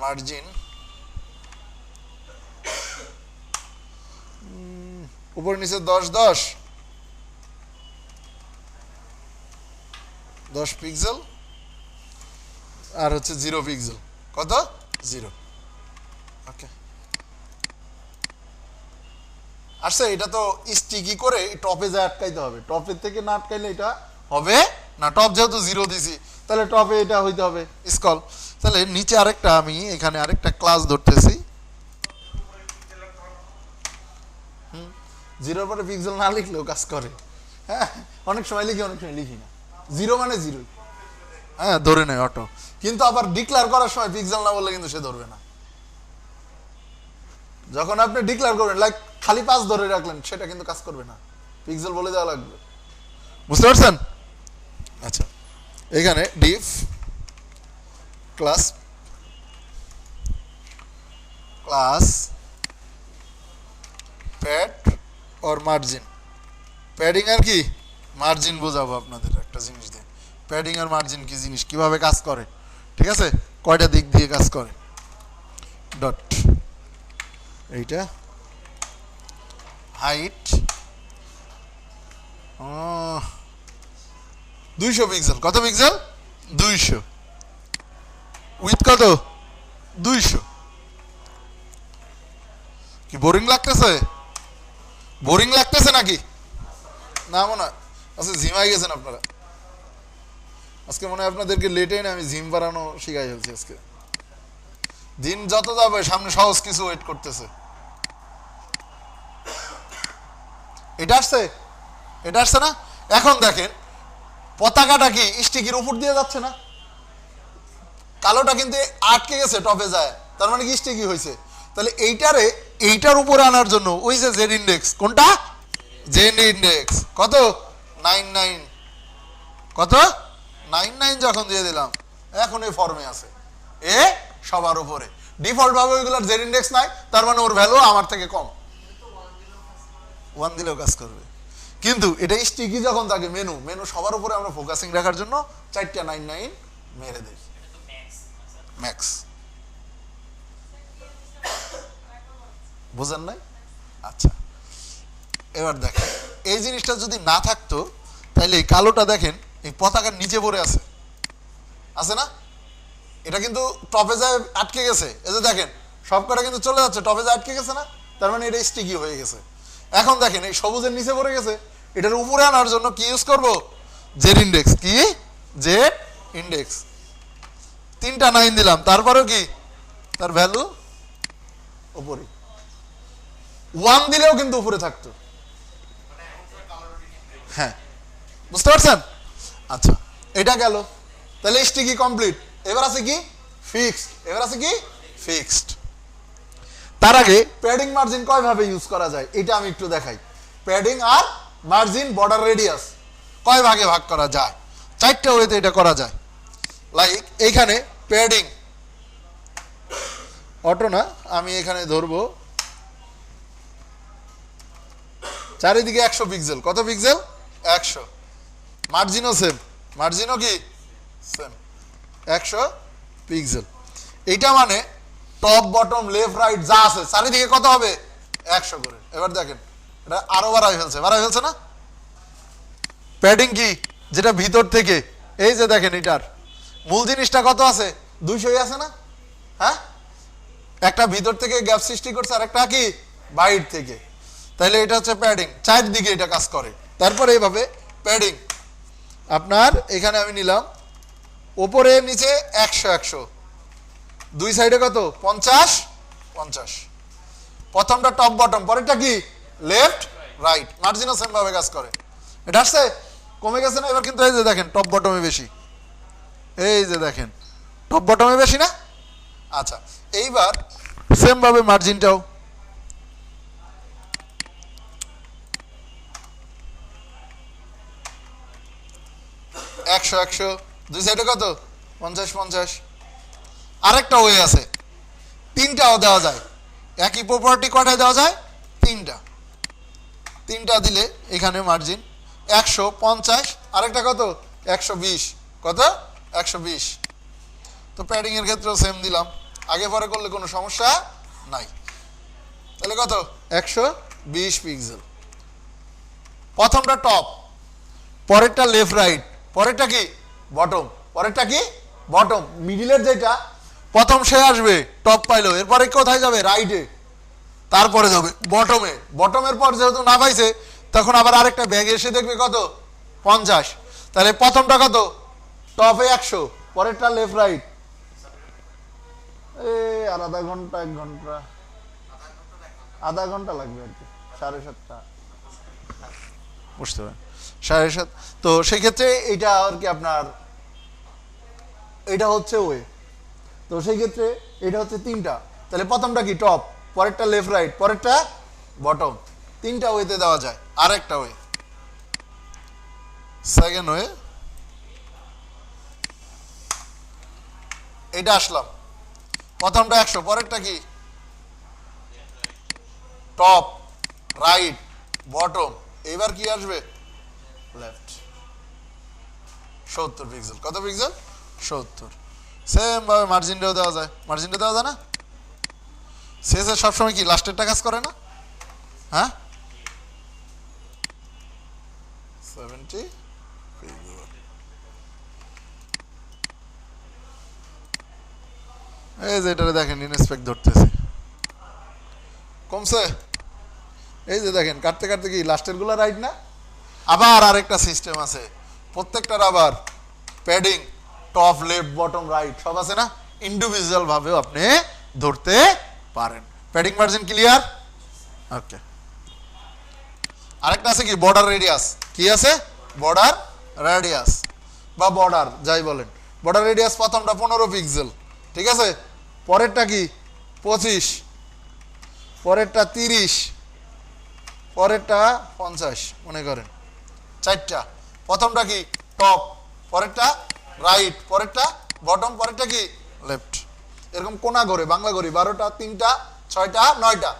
মার্জিন উপর নিচে 10 পিক্সেল, আর হচ্ছে 0 পিক্সেল। কত? 0। ওকে, আচ্ছা, এটা তো স্টিকি করে টপে যা আটকাইতে হবে, টপের থেকে না আটকাইলে এটা হবে না। টপ যেহেতু 0 দিছি তাহলে টপে এটা হইতে হবে স্কল। তাহলে নিচে আরেকটা, আমি এখানে আরেকটা ক্লাস ধরতেছি। 0 পরে পিক্সেল না লিখলেও কাজ করে। হ্যাঁ, অনেক সময় লিখি, অনেক সময় লিখি না। 0 মানে 0, হ্যাঁ, ধরে নেয় অটো। কিন্তু আবার ডিক্লেয়ার করার সময় পিক্সেল না বললে কিন্তু সে ধরবে না। যখন আপনি ডিক্লেয়ার করবেন, লাইক খালি 5 ধরে রাখলেন, সেটা কিন্তু কাজ করবে না, পিক্সেল বলে দেওয়া লাগবে। বুঝতে পারছেন? আচ্ছা, এখানে div class pad or margin. Padding আর কি মার্জিন বোঝাবো আপনাদের একটা জিনিস দিয়ে। প্যাডিং আর মার্জিন কি জিনিস, কিভাবে কাজ করে, ঠিক আছে? কয়টা দিক দিয়ে কাজ করে। ডট, এইটা হাইট 200 পিক্সেল। কত পিক্সেল? 200। উইথ কত? 200। কি বোরিং লাগতেছে? বোরিং লাগতেছে নাকি? না মনে হয়। আচ্ছা, জিমাই গেছেন আপনারা আজকে, মনে হয় আপনাদেরকে লেটে না আমি জিম বাড়ানো শিখাই ফেলছি আজকে। দিন যত যাবে সামনে সহজ কিছু ওয়েট করতেছে। এটা আসছে, এটা আসছে না? এখন দেখেন পতাকাটা কি স্টিকের উপর দিয়ে যাচ্ছে না? কালোটা কিন্তু আটকে গেছে, টপে যায়, তার মানে কি স্টিকি হয়েছে। তাহলে এইটার উপরে আনার জন্য ওই যে জেড ইন্ডেক্স, কোনটা? জেড ইন্ডেক্স কত? 99। কত? 99 যখন দিয়ে দিলাম, এখন এই ফর্মে আছে, এ সবার উপরে। ডিফল্ট ভাবে ওইগুলোর জেড ইন্ডেক্স নাই, তার মানে ওর ভ্যালু আমার থেকে কম। 1 দিলেও কাজ করবে। কিন্তু এটা স্টিকি যখন থাকে, মেনু সবার উপরে আমরা ফোকাসিং রাখার জন্য 4টা 99 মেরে দেই, ম্যাক্স। বুঝেন নাই? আচ্ছা, এবার দেখেন এই জিনিসটা যদি না থাকতো তাহলে এই কালোটা দেখেন এই পতাকার নিচে পড়ে আছে, আছে না? এটা কিন্তু টপে যায় আটকে গেছে। এই যে দেখেন সবকটা কিন্তু চলে যাচ্ছে, টপে যায় আটকে গেছে না? তার মানে এটা স্টিকি হয়ে গেছে। এখন দেখেন এই সবুজের নিচে পড়ে গেছে, এটার উপরে আনার জন্য কি ইউজ করব? Z index. কি? Z index. 3টা 9 দিলাম, তারপরেও কি তার ভ্যালু উপরে। 1 দিলেও কিন্তু উপরে থাকতো। হ্যাঁ, বুঝতে পারছেন? আচ্ছা, এটা গেল। তাহলে স্টিকি কমপ্লিট। এবার আছে কি ফিক্সড। এবার আছে কি ফিক্সড। তার আগে প্যাডিং মার্জিন কয় ভাবে ইউজ করা যায় এটা আমি একটু দেখাই। প্যাডিং আর মার্জিন বর্ডার রেডিয়াস কয় ভাগে ভাগ করা যায়? 4টা ওয়েতে এটা করা যায়। লাইক এইখানে প্যাডিং অটো না, আমি এখানে ধরবো চারিদিকে 100 পিক্সেল। কত পিক্সেল? 100। মার্জিনও সেম, মার্জিনও কি সেম, 100 পিক্সেল। এইটা মানে টপ বটম লেফট রাইট যা আছে চারিদিকে কত হবে? 100 করে। এবার দেখেন এটা আরো বাড়াই ফেলছে না? প্যাডিং কি যেটা ভিতর থেকে, এই যে দেখেন এটার মূল জিনিসটা কত আছে? 200 আছে না? হ্যাঁ, একটা ভিতর থেকে গ্যাপ সৃষ্টি করছে আর একটা কি বাইর থেকে। তাহলে এটা হচ্ছে প্যাডিং, চারদিকে এটা কাজ করে। তারপরে এইভাবে প্যাডিং আপনার এখানে আমি নিলাম ওপরে নিচে 100 দুই সাইডে কত? 50। প্রথমটা টপ বটম, পরেরটা কি লেফট রাইট। মার্জিনও সেম ভাবে কাজ করে। এটা আসছে, কমে গেছে না? এবার কিন্তু এই যে দেখেন টপ বটমে বেশি, এই যে দেখেন টপ বটমে বেশি না? আচ্ছা, এইবার সেম ভাবে মার্জিনটাও একশো দুই সাইডে কত? 50। আরেকটা ওয়ে আছে, 3টাও দেওয়া যায়। একই প্রপার্টি কটায় দেওয়া যায়? 3টা দিলে এখানে মার্জিন 150, আরেকটা কত? 120। কত? 120। তো প্যাডিং এর ক্ষেত্রেও সেম দিলাম, আগে পরে করলে কোনো সমস্যা নাই। তাহলে কত? 120 পিক্সেল। প্রথমটা টপ, পরেরটা লেফট রাইট, পরেরটা কি বটম, পরেরটা কি বটম। মিডিলের যেটা প্রথম সে আসবে টপ পাইলো, এরপরে কোথায় যাবে? রাইটে, তারপরে যাবে বটমে। বটমের পর যেহেতু না পাইছে তখন আবার আরেকটা ব্যাগ এসে দেখবে কত? 50। তাহলে প্রথমটা কত? টপে 100, পরেরটা লেফট রাইট। আর আধা ঘন্টা 1 ঘন্টা, আধা ঘন্টা লাগবে আর কি, 7:30। বুঝতে পারেন 7:30। তো সেই ক্ষেত্রে এটা আর কি আপনার এটা হচ্ছে ওয়ে। তো সেই ক্ষেত্রে এটা হচ্ছে 3টা। তাহলে প্রথমটা কি টপ, পরেরটা লেফট রাইট, পরেরটা বটম। 3টা ওয়েতে দেওয়া যায়। আরেকটা ওয়ে, সেকেন্ড ওয়ে, এটা আসলাম, প্রথমটা 100, পরেরটা কি টপ রাইট বটম, এবার কি আসবে? লেফট। 70 পিক্সেল। কত পিক্সেল? 70। সেম ভাবে মার্জিনটাও দেওয়া যায়। মার্জিনটা দেওয়া যায় না? শেষে সবসময় কি লাস্টেরটা কাজ করে না? হ্যাঁ, 70 পিক্সেল। এই যে এটা দেখেন ইনস্পেক্ট ধরতেছে, কমছে। এই যে দেখেন কাটতে কাটতে কি লাস্টের গুলা রাইট না? আবার আরেকটা সিস্টেম আছে, প্রত্যেকটার আবার padding top left bottom right সব আছে না? ইন্ডিভিজুয়াল ভাবেও আপনি ধরতে পারেন। Padding margin clear? ওকে। আরেকটা আছে কি বর্ডার রেডিয়াস। কি আছে? বর্ডার রেডিয়াস বা বর্ডার যাই বলেন। বর্ডার রেডিয়াস প্রথমটা 15 পিক্সেল, ঠিক আছে? পরেরটা কি 25, পরেরটা 30, পরেরটা 50 মনে করেন। 4টা। প্রথমটা কি টপ, পরেরটা রাইট, পরেরটা বটম, পরেরটা কি লেফট। এরকম কোনা ঘরে বাংলা ঘড়ি 12টা, 3টা, 6টা, 9টা,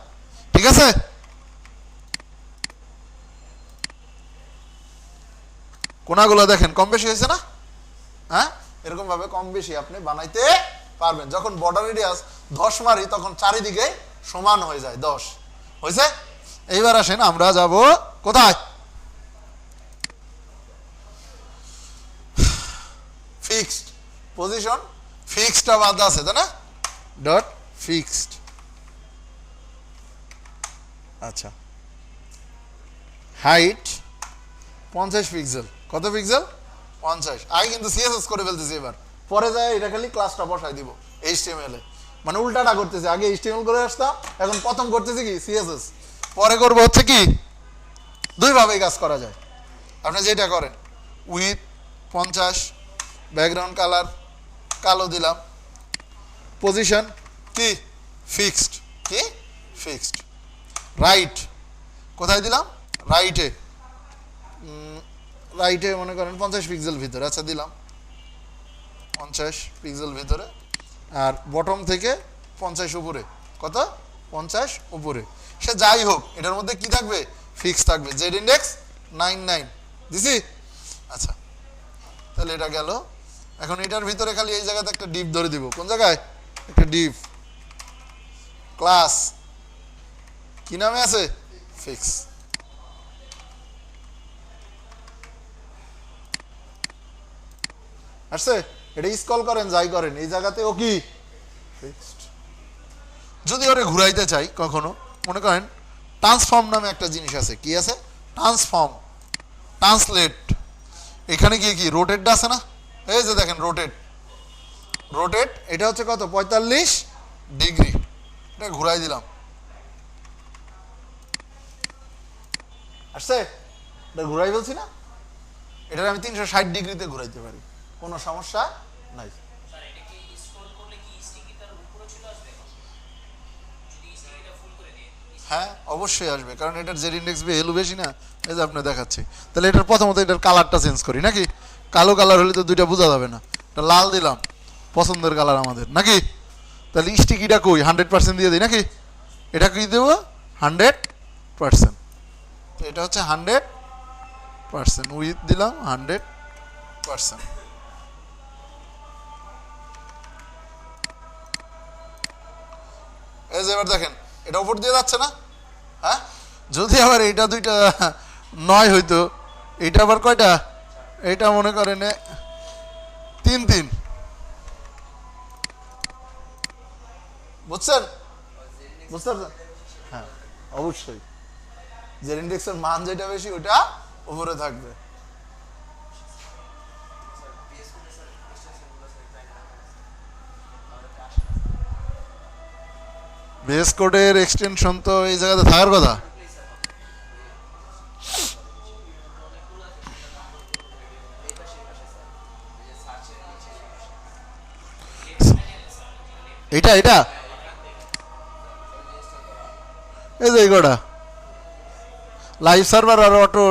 ঠিক আছে? কোনাগুলো দেখেন কম বেশি হয়েছে না? হ্যাঁ, এরকম ভাবে কম বেশি আপনি বানাইতে পারবেন। যখন বর্ডার রেডিয়াস 10 মারি তখন চারিদিকে সমান হয়ে যায়। 10 হয়েছে। এইবার আসেন আমরা যাব কোথায়? Fixed position. ফিক্সডটা বাদ আছে তাই না? Dot fixed. আচ্ছা, হাইট 50 পিক্সেল। কত পিক্সেল? 50। আগে কিন্তু সিএসএস করে ফেলতেছি, এবার পরে যায় এটা খালি ক্লাসটা বসাই দিব এইচটিএমএল এ। মানে উল্টাটা করতেছি, আগে এইচটিএমএল করে আসতাম, এখন প্রথম করতেছি কি সিএসএস। পরে করবো হচ্ছে কি দুইভাবেই কাজ করা যায়। আপনি যেটা করেন উইথ 50 ব্যাকগ্রাউন্ড কালার কালো দিলাম, পজিশন কি ফিক্সড, কি ফিক্সড, রাইট কোথায় দিলাম রাইটে, রাইটে মনে করেন 50 পিক্সেল ভিতরে, আচ্ছা দিলাম 50 পিক্সেল ভিতরে, আর বটম থেকে 50 উপরে, কত 50 উপরে, সে যাই হোক এটার মধ্যে কি থাকবে ফিক্স থাকবে, জেড ইন্ডেক্স 99 দিছি। আচ্ছা তাহলে এটা গেল। এখন এটার ভিতরে খালি এই জায়গাতে একটা ডিপ ধরে দিব, কোন জায়গায় একটা ডিপ, ক্লাস কি নামে আছে ফিক্স। আসছে, এটা স্ক্রল করেন যাই করেন এই জায়গাতে ও কি ফিক্সড। যদি ওরে ঘুরাইতে চাই কখনো, মনে করেন ট্রান্সফর্ম নামে একটা জিনিস আছে, কি আছে ট্রান্সফর্ম, ট্রান্সলেট, এখানে গিয়ে কি রোটেটটা আছে না, এই যে দেখেন রোটেট, রোটেট এটা হচ্ছে কত 45 ডিগ্রি, এটা ঘুরাই দিলাম, আসছে, এটা ঘুরাই বলছি না, এটা আমি 360 ডিগ্রিতে ঘুরাইতে পারি, কোনো সমস্যা নাই। স্যার এটা কি স্ক্রল করলে কি স্টিকি তার উপরে চলে আসবে যদি স্টিকিটা ফুল করে দিই? হ্যাঁ অবশ্যই আসবে, কারণ এটার জেড ইন্ডেক্স ভ্যালু বেশি না, এই যে আপনি দেখাচ্ছি। তাহলে এটার প্রথমত এটার কালারটা চেঞ্জ করি নাকি, কালো কালার হলে তো দুইটা বোঝা যাবে না, এটা লাল দিলাম পছন্দের কালার আমাদের নাকি, তাহলে স্টিকিটা কই 100% দিয়ে দিই নাকি, এটা কি দেবো 100%, তো এটা হচ্ছে 100%, উইথ দিলাম 100%। এই যে এবার দেখেন এটা উপর দিয়ে যাচ্ছে না, হ্যাঁ যদি আবার এইটা দুইটা 9 হইতো, এইটা আবার কয়টা, এইটা মনে করেন 3 বুঝছেন, বুঝতে পারছেন, হ্যাঁ অবশ্যই জেড ইন্ডেক্সের মান যেটা বেশি ওটা উপরে থাকবে। বেস কোডের এক্সটেনশন তো এই জায়গাতে থাকার কথা, এটা এটা এই যে এগুলা লাইভ সার্ভার আর অটো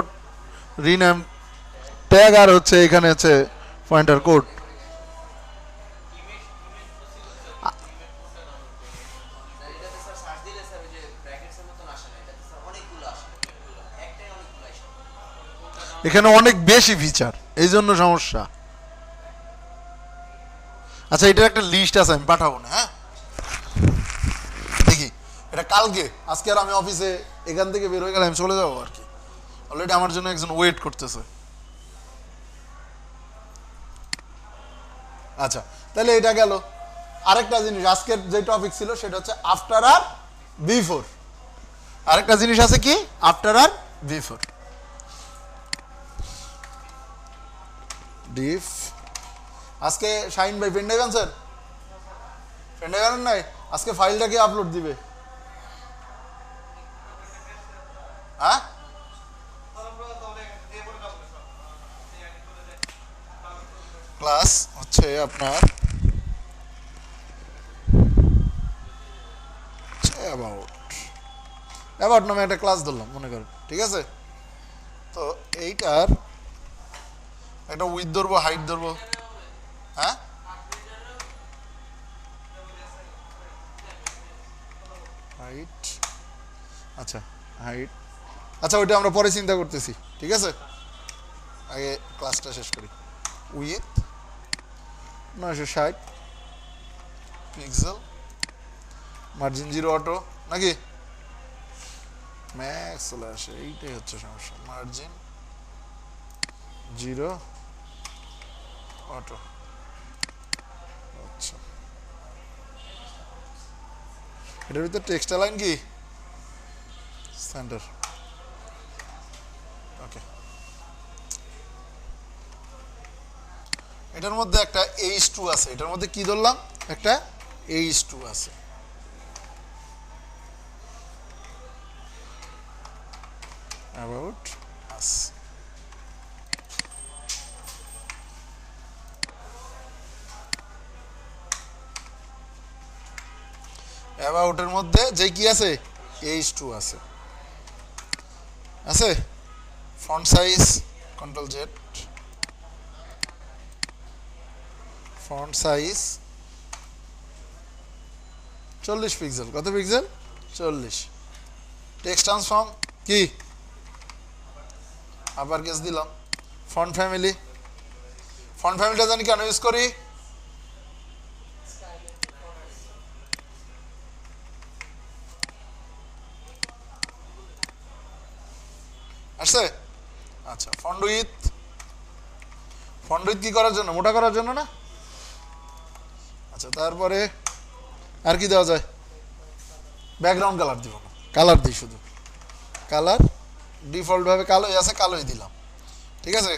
রিনেম ট্যাগ আর হচ্ছে এখানে হচ্ছে পয়েন্টার কোড। এখানে অনেক বেশি ফিচার, এই জন্য সমস্যা। আচ্ছা এটার একটা লিস্ট আছে, আমি পাঠাবো না, হ্যাঁ দেখি এটা কালকে, আজকে আর আমি অফিসে এখান থেকে বের হয়ে গেলে আমি চলে যাবো আর কি, অলরেডি আমার জন্য একজন ওয়েট করতেছে। আচ্ছা তাহলে এটা গেল। আরেকটা জিনিস আজকের যে টপিক ছিল সেটা হচ্ছে আফটার আর বিফোর, আরেকটা জিনিস আছে কি আফটার আর বিফোর, ডিফ। আজকে শাইন ভাই পেন ড্রাইভ আনছেন, পেন ড্রাইভ আনেন নাই, আজকে ফাইলটাকে আপলোড দিবে, হ্যাঁ ক্লাস হচ্ছে আপনার অ্যাবাউট নামে একটা ক্লাস ধরলাম মনে করেন, ঠিক আছে, তো এইটার একটা উইথ ধরবো হাইট ধরবো, হ্যাঁ হাইট, আচ্ছা হাইট, আচ্ছা ওইটা আমরা পরে চিন্তা করতেছি, ঠিক আছে, আগে ক্লাসটা শেষ করি। উইথ 960 পিক্সেল, মার্জিন 0 অটো নাকি ম্যাক্স চলে আসে, এইটাই হচ্ছে সমস্যা, মার্জিন 0 অটো। আচ্ছা এটার ভিতরে টেক্সট লাইন কি সেন্টার, ওকে। এটার মধ্যে একটা H2 আছে, এটার মধ্যে কি ধরলাম একটা H2 আছে, অ্যাবাউট আস। অ্যাবাউটের মধ্যে যে কি আছে, H2 আছে, আছে font size control Z, font size 40 pixel. কত পিক্সেল? 40। টেক্সট ট্রান্সফর্ম কি আপার কেস দিলাম। ফন্ট ফ্যামিলি, ফন্ট ফ্যামিলিটা জানি কেন ইউজ করি, আসছে? আচ্ছা, ফন্ট উইথ, ফন্ট উইথ কি করার জন্য, মোটা করার জন্য না? আচ্ছা, তারপরে আর কি দেওয়া যায়? ব্যাকগ্রাউন্ড কালার দিব না, কালার দিই শুধু, কালার ডিফল্টভাবে কালোই আছে, কালোই দিলাম, ঠিক আছে।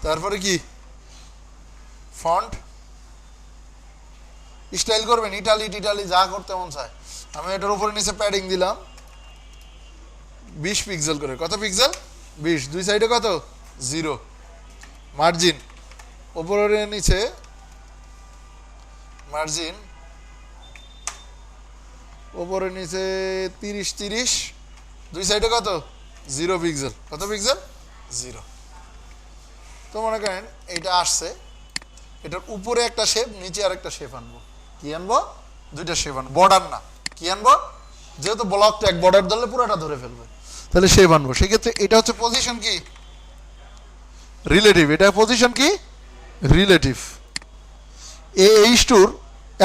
তারপরে কি ফন্ট স্টাইল করবেন, ইটালি টিটালি যা করতে মন চায়। আমি এটার উপরে নিচে প্যাডিং দিলাম 20 পিক্সেল করে। কত পিক্সেল? 20। দুই সাইডে কত? 0। মার্জিন উপরে নিচে, মার্জিন উপরে নিচে 30-30, দুই সাইডে কত? 0 পিক্সেল। কত পিক্সেল? 0। তো মনে করেন এইটা আসছে, এটার উপরে একটা শেপ, নিচে আর একটা শেপ আনবো। কি আনবো? দুইটা শেপ আনবো, বর্ডার না। কি আনবো? যেহেতু ব্লকটা এক, বর্ডার ধরলে পুরোটা ধরে ফেলবে, তাহলে শেপ আনবো। সেক্ষেত্রে এটা হচ্ছে পজিশন কি, রিলেটিভ। এটা পজিশন কি, রিলেটিভ। H2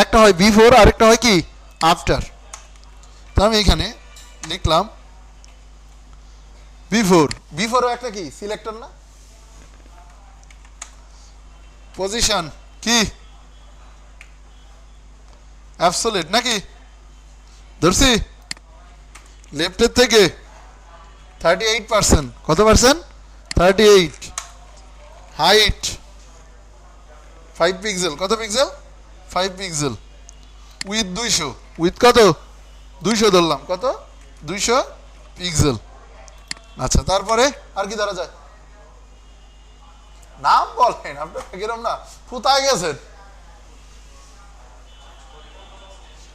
একটা হয় বিফোর, আরেকটা হয় কি আফটার। তো আমি এখানে লিখলাম বিফোর। বিফোরও একটা কি সিলেক্টর না? পজিশন কি অ্যাবসোলিউট নাকি? ধরছি লেফটের থেকে 38%। কত পার্সেন্ট? 38। Height 5 pixel. কত পিক্সেল? 5 পিক্সেল। উইথ 200। উইথ কত? 200 ধরলাম। কত? 200 পিক্সেল। আচ্ছা, তারপরে আর কি ধরা যায়? নাম বলেন আপনার, কিরম না কোথায় গেছেন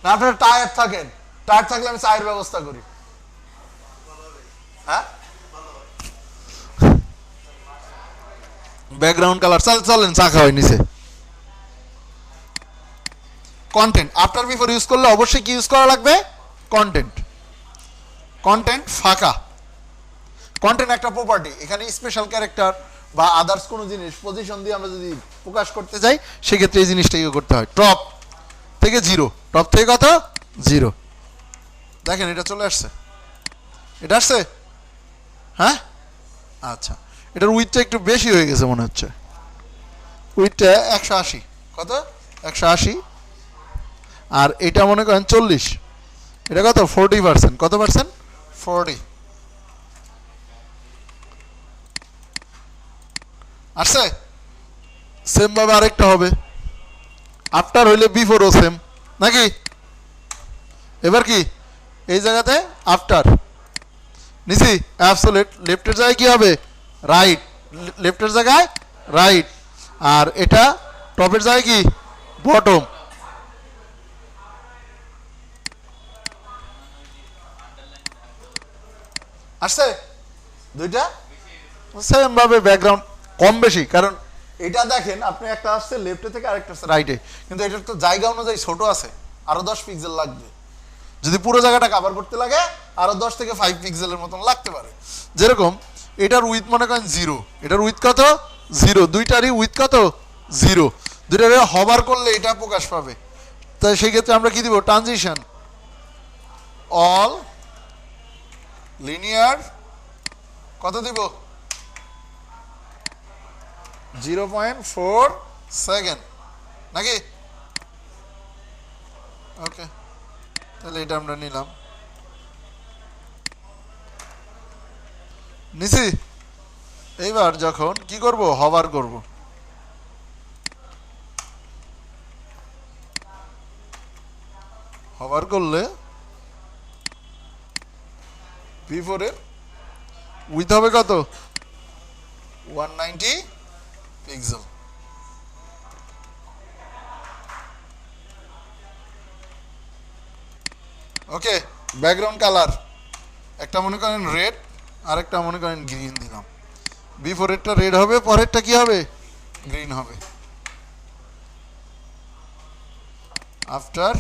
না? আপনার টায়ার থাকেন, টায়ার থাকলে আমি চায়ের ব্যবস্থা করি। হ্যাঁ, ব্যাকগ্রাউন্ড কালার চলেন, চা খাওয়াই নিচে। কন্টেন্ট আফটার বিফোর ইউজ করলে অবশ্যই কি ইউজ করা লাগবে? কন্টেন্ট। কন্টেন্ট ফাঁকা। কন্টেন্ট একটা প্রপার্টি, এখানে স্পেশাল ক্যারেক্টার বা আদার্স কোনো জিনিস পজিশন দিয়ে আমরা যদি প্রকাশ করতে চাই, সেক্ষেত্রে এই জিনিসটা ইয়ে করতে হয়। টপ থেকে 0, টপ থেকে কত? 0। দেখেন এটা চলে আসছে, এটা আসছে। হ্যাঁ, আচ্ছা, এটার উইথটা একটু বেশি হয়ে গেছে মনে হচ্ছে। উইথটা 180। কত? 180। আর এটা মনে করেন 40। এটা কত? 40%। কত পার্সেন্ট? 40। আসছে? সেম ভাবে আরেকটা হবে, আফটার হইলে বিফোরও সেম নাকি? এবার কি এই জায়গাতে আফটার নিছি অ্যাবসোলিউট, লেফটের জায়গায় কি হবে? রাইট। লেফটের জায়গায় রাইট। আর এটা টপের জায়গায় কি? বটম। আসছে? দুইটা সেম ভাবে ব্যাকগ্রাউন্ড কম বেশি, কারণ এটা দেখেন আপনি একটা আসছে লেফটে থেকে, আরেকটা আসছে রাইটে, কিন্তু এটার তো জায়গা অনুযায়ী ছোট আছে, আরো 10 পিক্সেল লাগবে। যদি পুরো জায়গাটা কভার করতে লাগে আরো 10 থেকে 5 পিক্সেলের মতন লাগতে পারে। যেরকম এটার উইথ মনে করেন 0, এটার উইথ কত? 0। দুইটারই উইথ কত? 0। দুইটারে হভার করলে এটা প্রকাশ পাবে। তাই সেই ক্ষেত্রে আমরা কি দিব? ট্রানজিশন অল লিনিয়ার কত দিব? 0.4 সেকেন্ড নাকি? ওকে, তাহলে এটা আমরা নিলাম, নিছি। এইবার যখন কি করব? হভার করব। হভার করলে বিফোরের উইথ হবে কত 190 পিক্সেল। ওকে, ব্যাকগ্রাউন্ড কালার একটা মনে করেন রেড, আর একটা মনে করেন গ্রিন দিলাম। বিফোরেরটা রেড হবে, পরেরটা কি হবে গ্রিন হবে। আফটার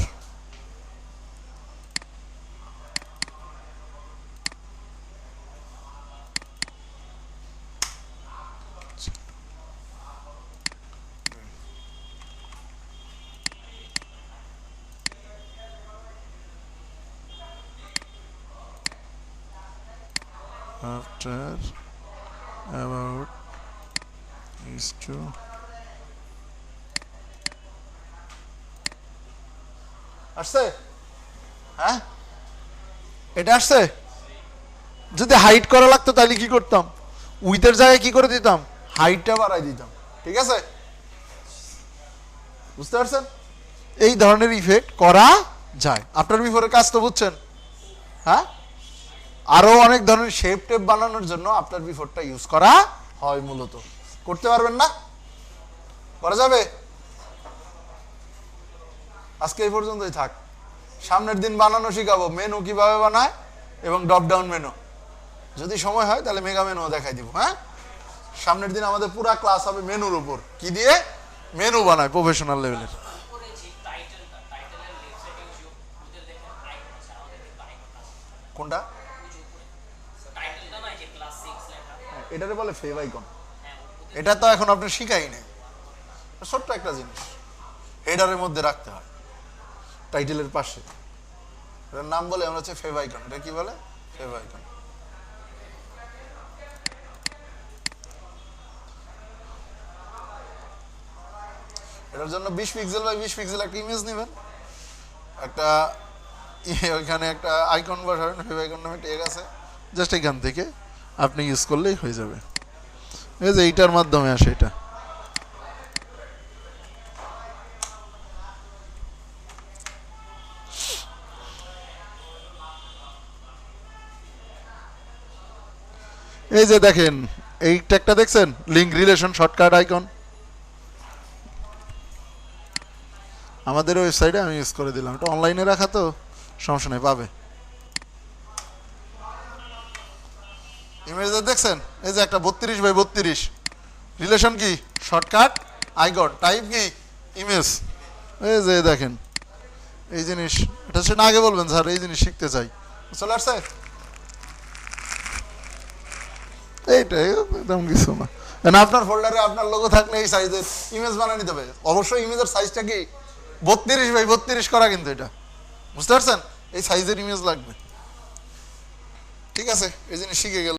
about is to আসছে, হ্যাঁ এটা আসছে। যদি হাইট করা লাগতো তাহলে কি করতাম, উইথের জায়গায় কি করে দিতাম, হাইটটা বাড়াই দিতাম। ঠিক আছে, বুঝতে পারছেন? এই ধরনের ইফেক্ট করা যায়। আফটার বিফোরের কাজ তো বুঝছেন, হ্যাঁ। আরো অনেক ধরনের শেপ টেপ বানানোর জন্য আফটার বিফোরটা ইউজ করা হয় মূলত। করতে পারবেন না, করা যাবে। আজকে এই পর্যন্তই থাক, সামনের দিন বানানো শিখাবো মেনু কিভাবে বানায় এবং ড্রপ ডাউন মেনু। যদি সময় হয় তাহলে মেগা মেনু দেখাই দিব। হ্যাঁ, সামনের দিন আমাদের পুরো ক্লাস হবে মেনুর উপর, কি দিয়ে মেনু বানায় প্রফেশনাল লেভেলের। উপরে যে টাইটেলটা, টাইটেলের লেফট সাইডে ওদের দেখেন আইকন আছে, আমাদের কিন্তু আইকন আছে। কোনটা? ওই যে উপরে টাইটেলটা না, যে ক্লাস 6 লেখা। এটারে বলে ফেভ আইকন। হ্যাঁ, ওদের এটা তো এখন আপনি শিখাই নেই, ছোট্ট একটা জিনিস হেডারের মধ্যে রাখতে হয় টাইটেলের পাশে। এটার নাম বলে আমরা হচ্ছে ফেভ আইকন। এটা কি বলে, ফেভ আইকন। এটার জন্য 20 পিক্সেল বাই 20 পিক্সেল একটা ইমেজ নেবেন, একটা ওইখানে একটা আইকন বসাবেন, ফেভ আইকন নামে ট্যাগ আছে, জাস্ট এখান থেকে আপনি ইউজ করলেই হয়ে যাবে। এই যে এইটার মাধ্যমে আসে এটা। এই যে দেখেন এই ট্যাগটা দেখছেন, লিঙ্ক রিলেশন শর্টকাট আইকন, আমাদের ওয়েবসাইটে আমি ইউজ করে দিলাম। এটা অনলাইনে রাখা তো সমস্যা নেই, পাবে। ইমেজ দেখছেন, এই যে একটা 32 বাই 32 রিলেশন কি শর্টকাট আইকন, টাইপ কি ইমেজ। এই যে দেখেন এই জিনিস, এটা সেটা আগে বলবেন স্যার এই জিনিস শিখতে চাই, চলে আসছে। এইটাই, তেমন কিছু না। আপনার ফোল্ডারে আপনার লোগো থাকলে এই সাইজের ইমেজ বানিয়ে নিতে হবে। অবশ্যই ইমেজের সাইজটা কি 32 বাই 32 করা, কিন্তু এটা বুঝতে পারছেন, এই সাইজের ইমেজ লাগবে। ঠিক আছে, এই জিনিস শিখে গেল।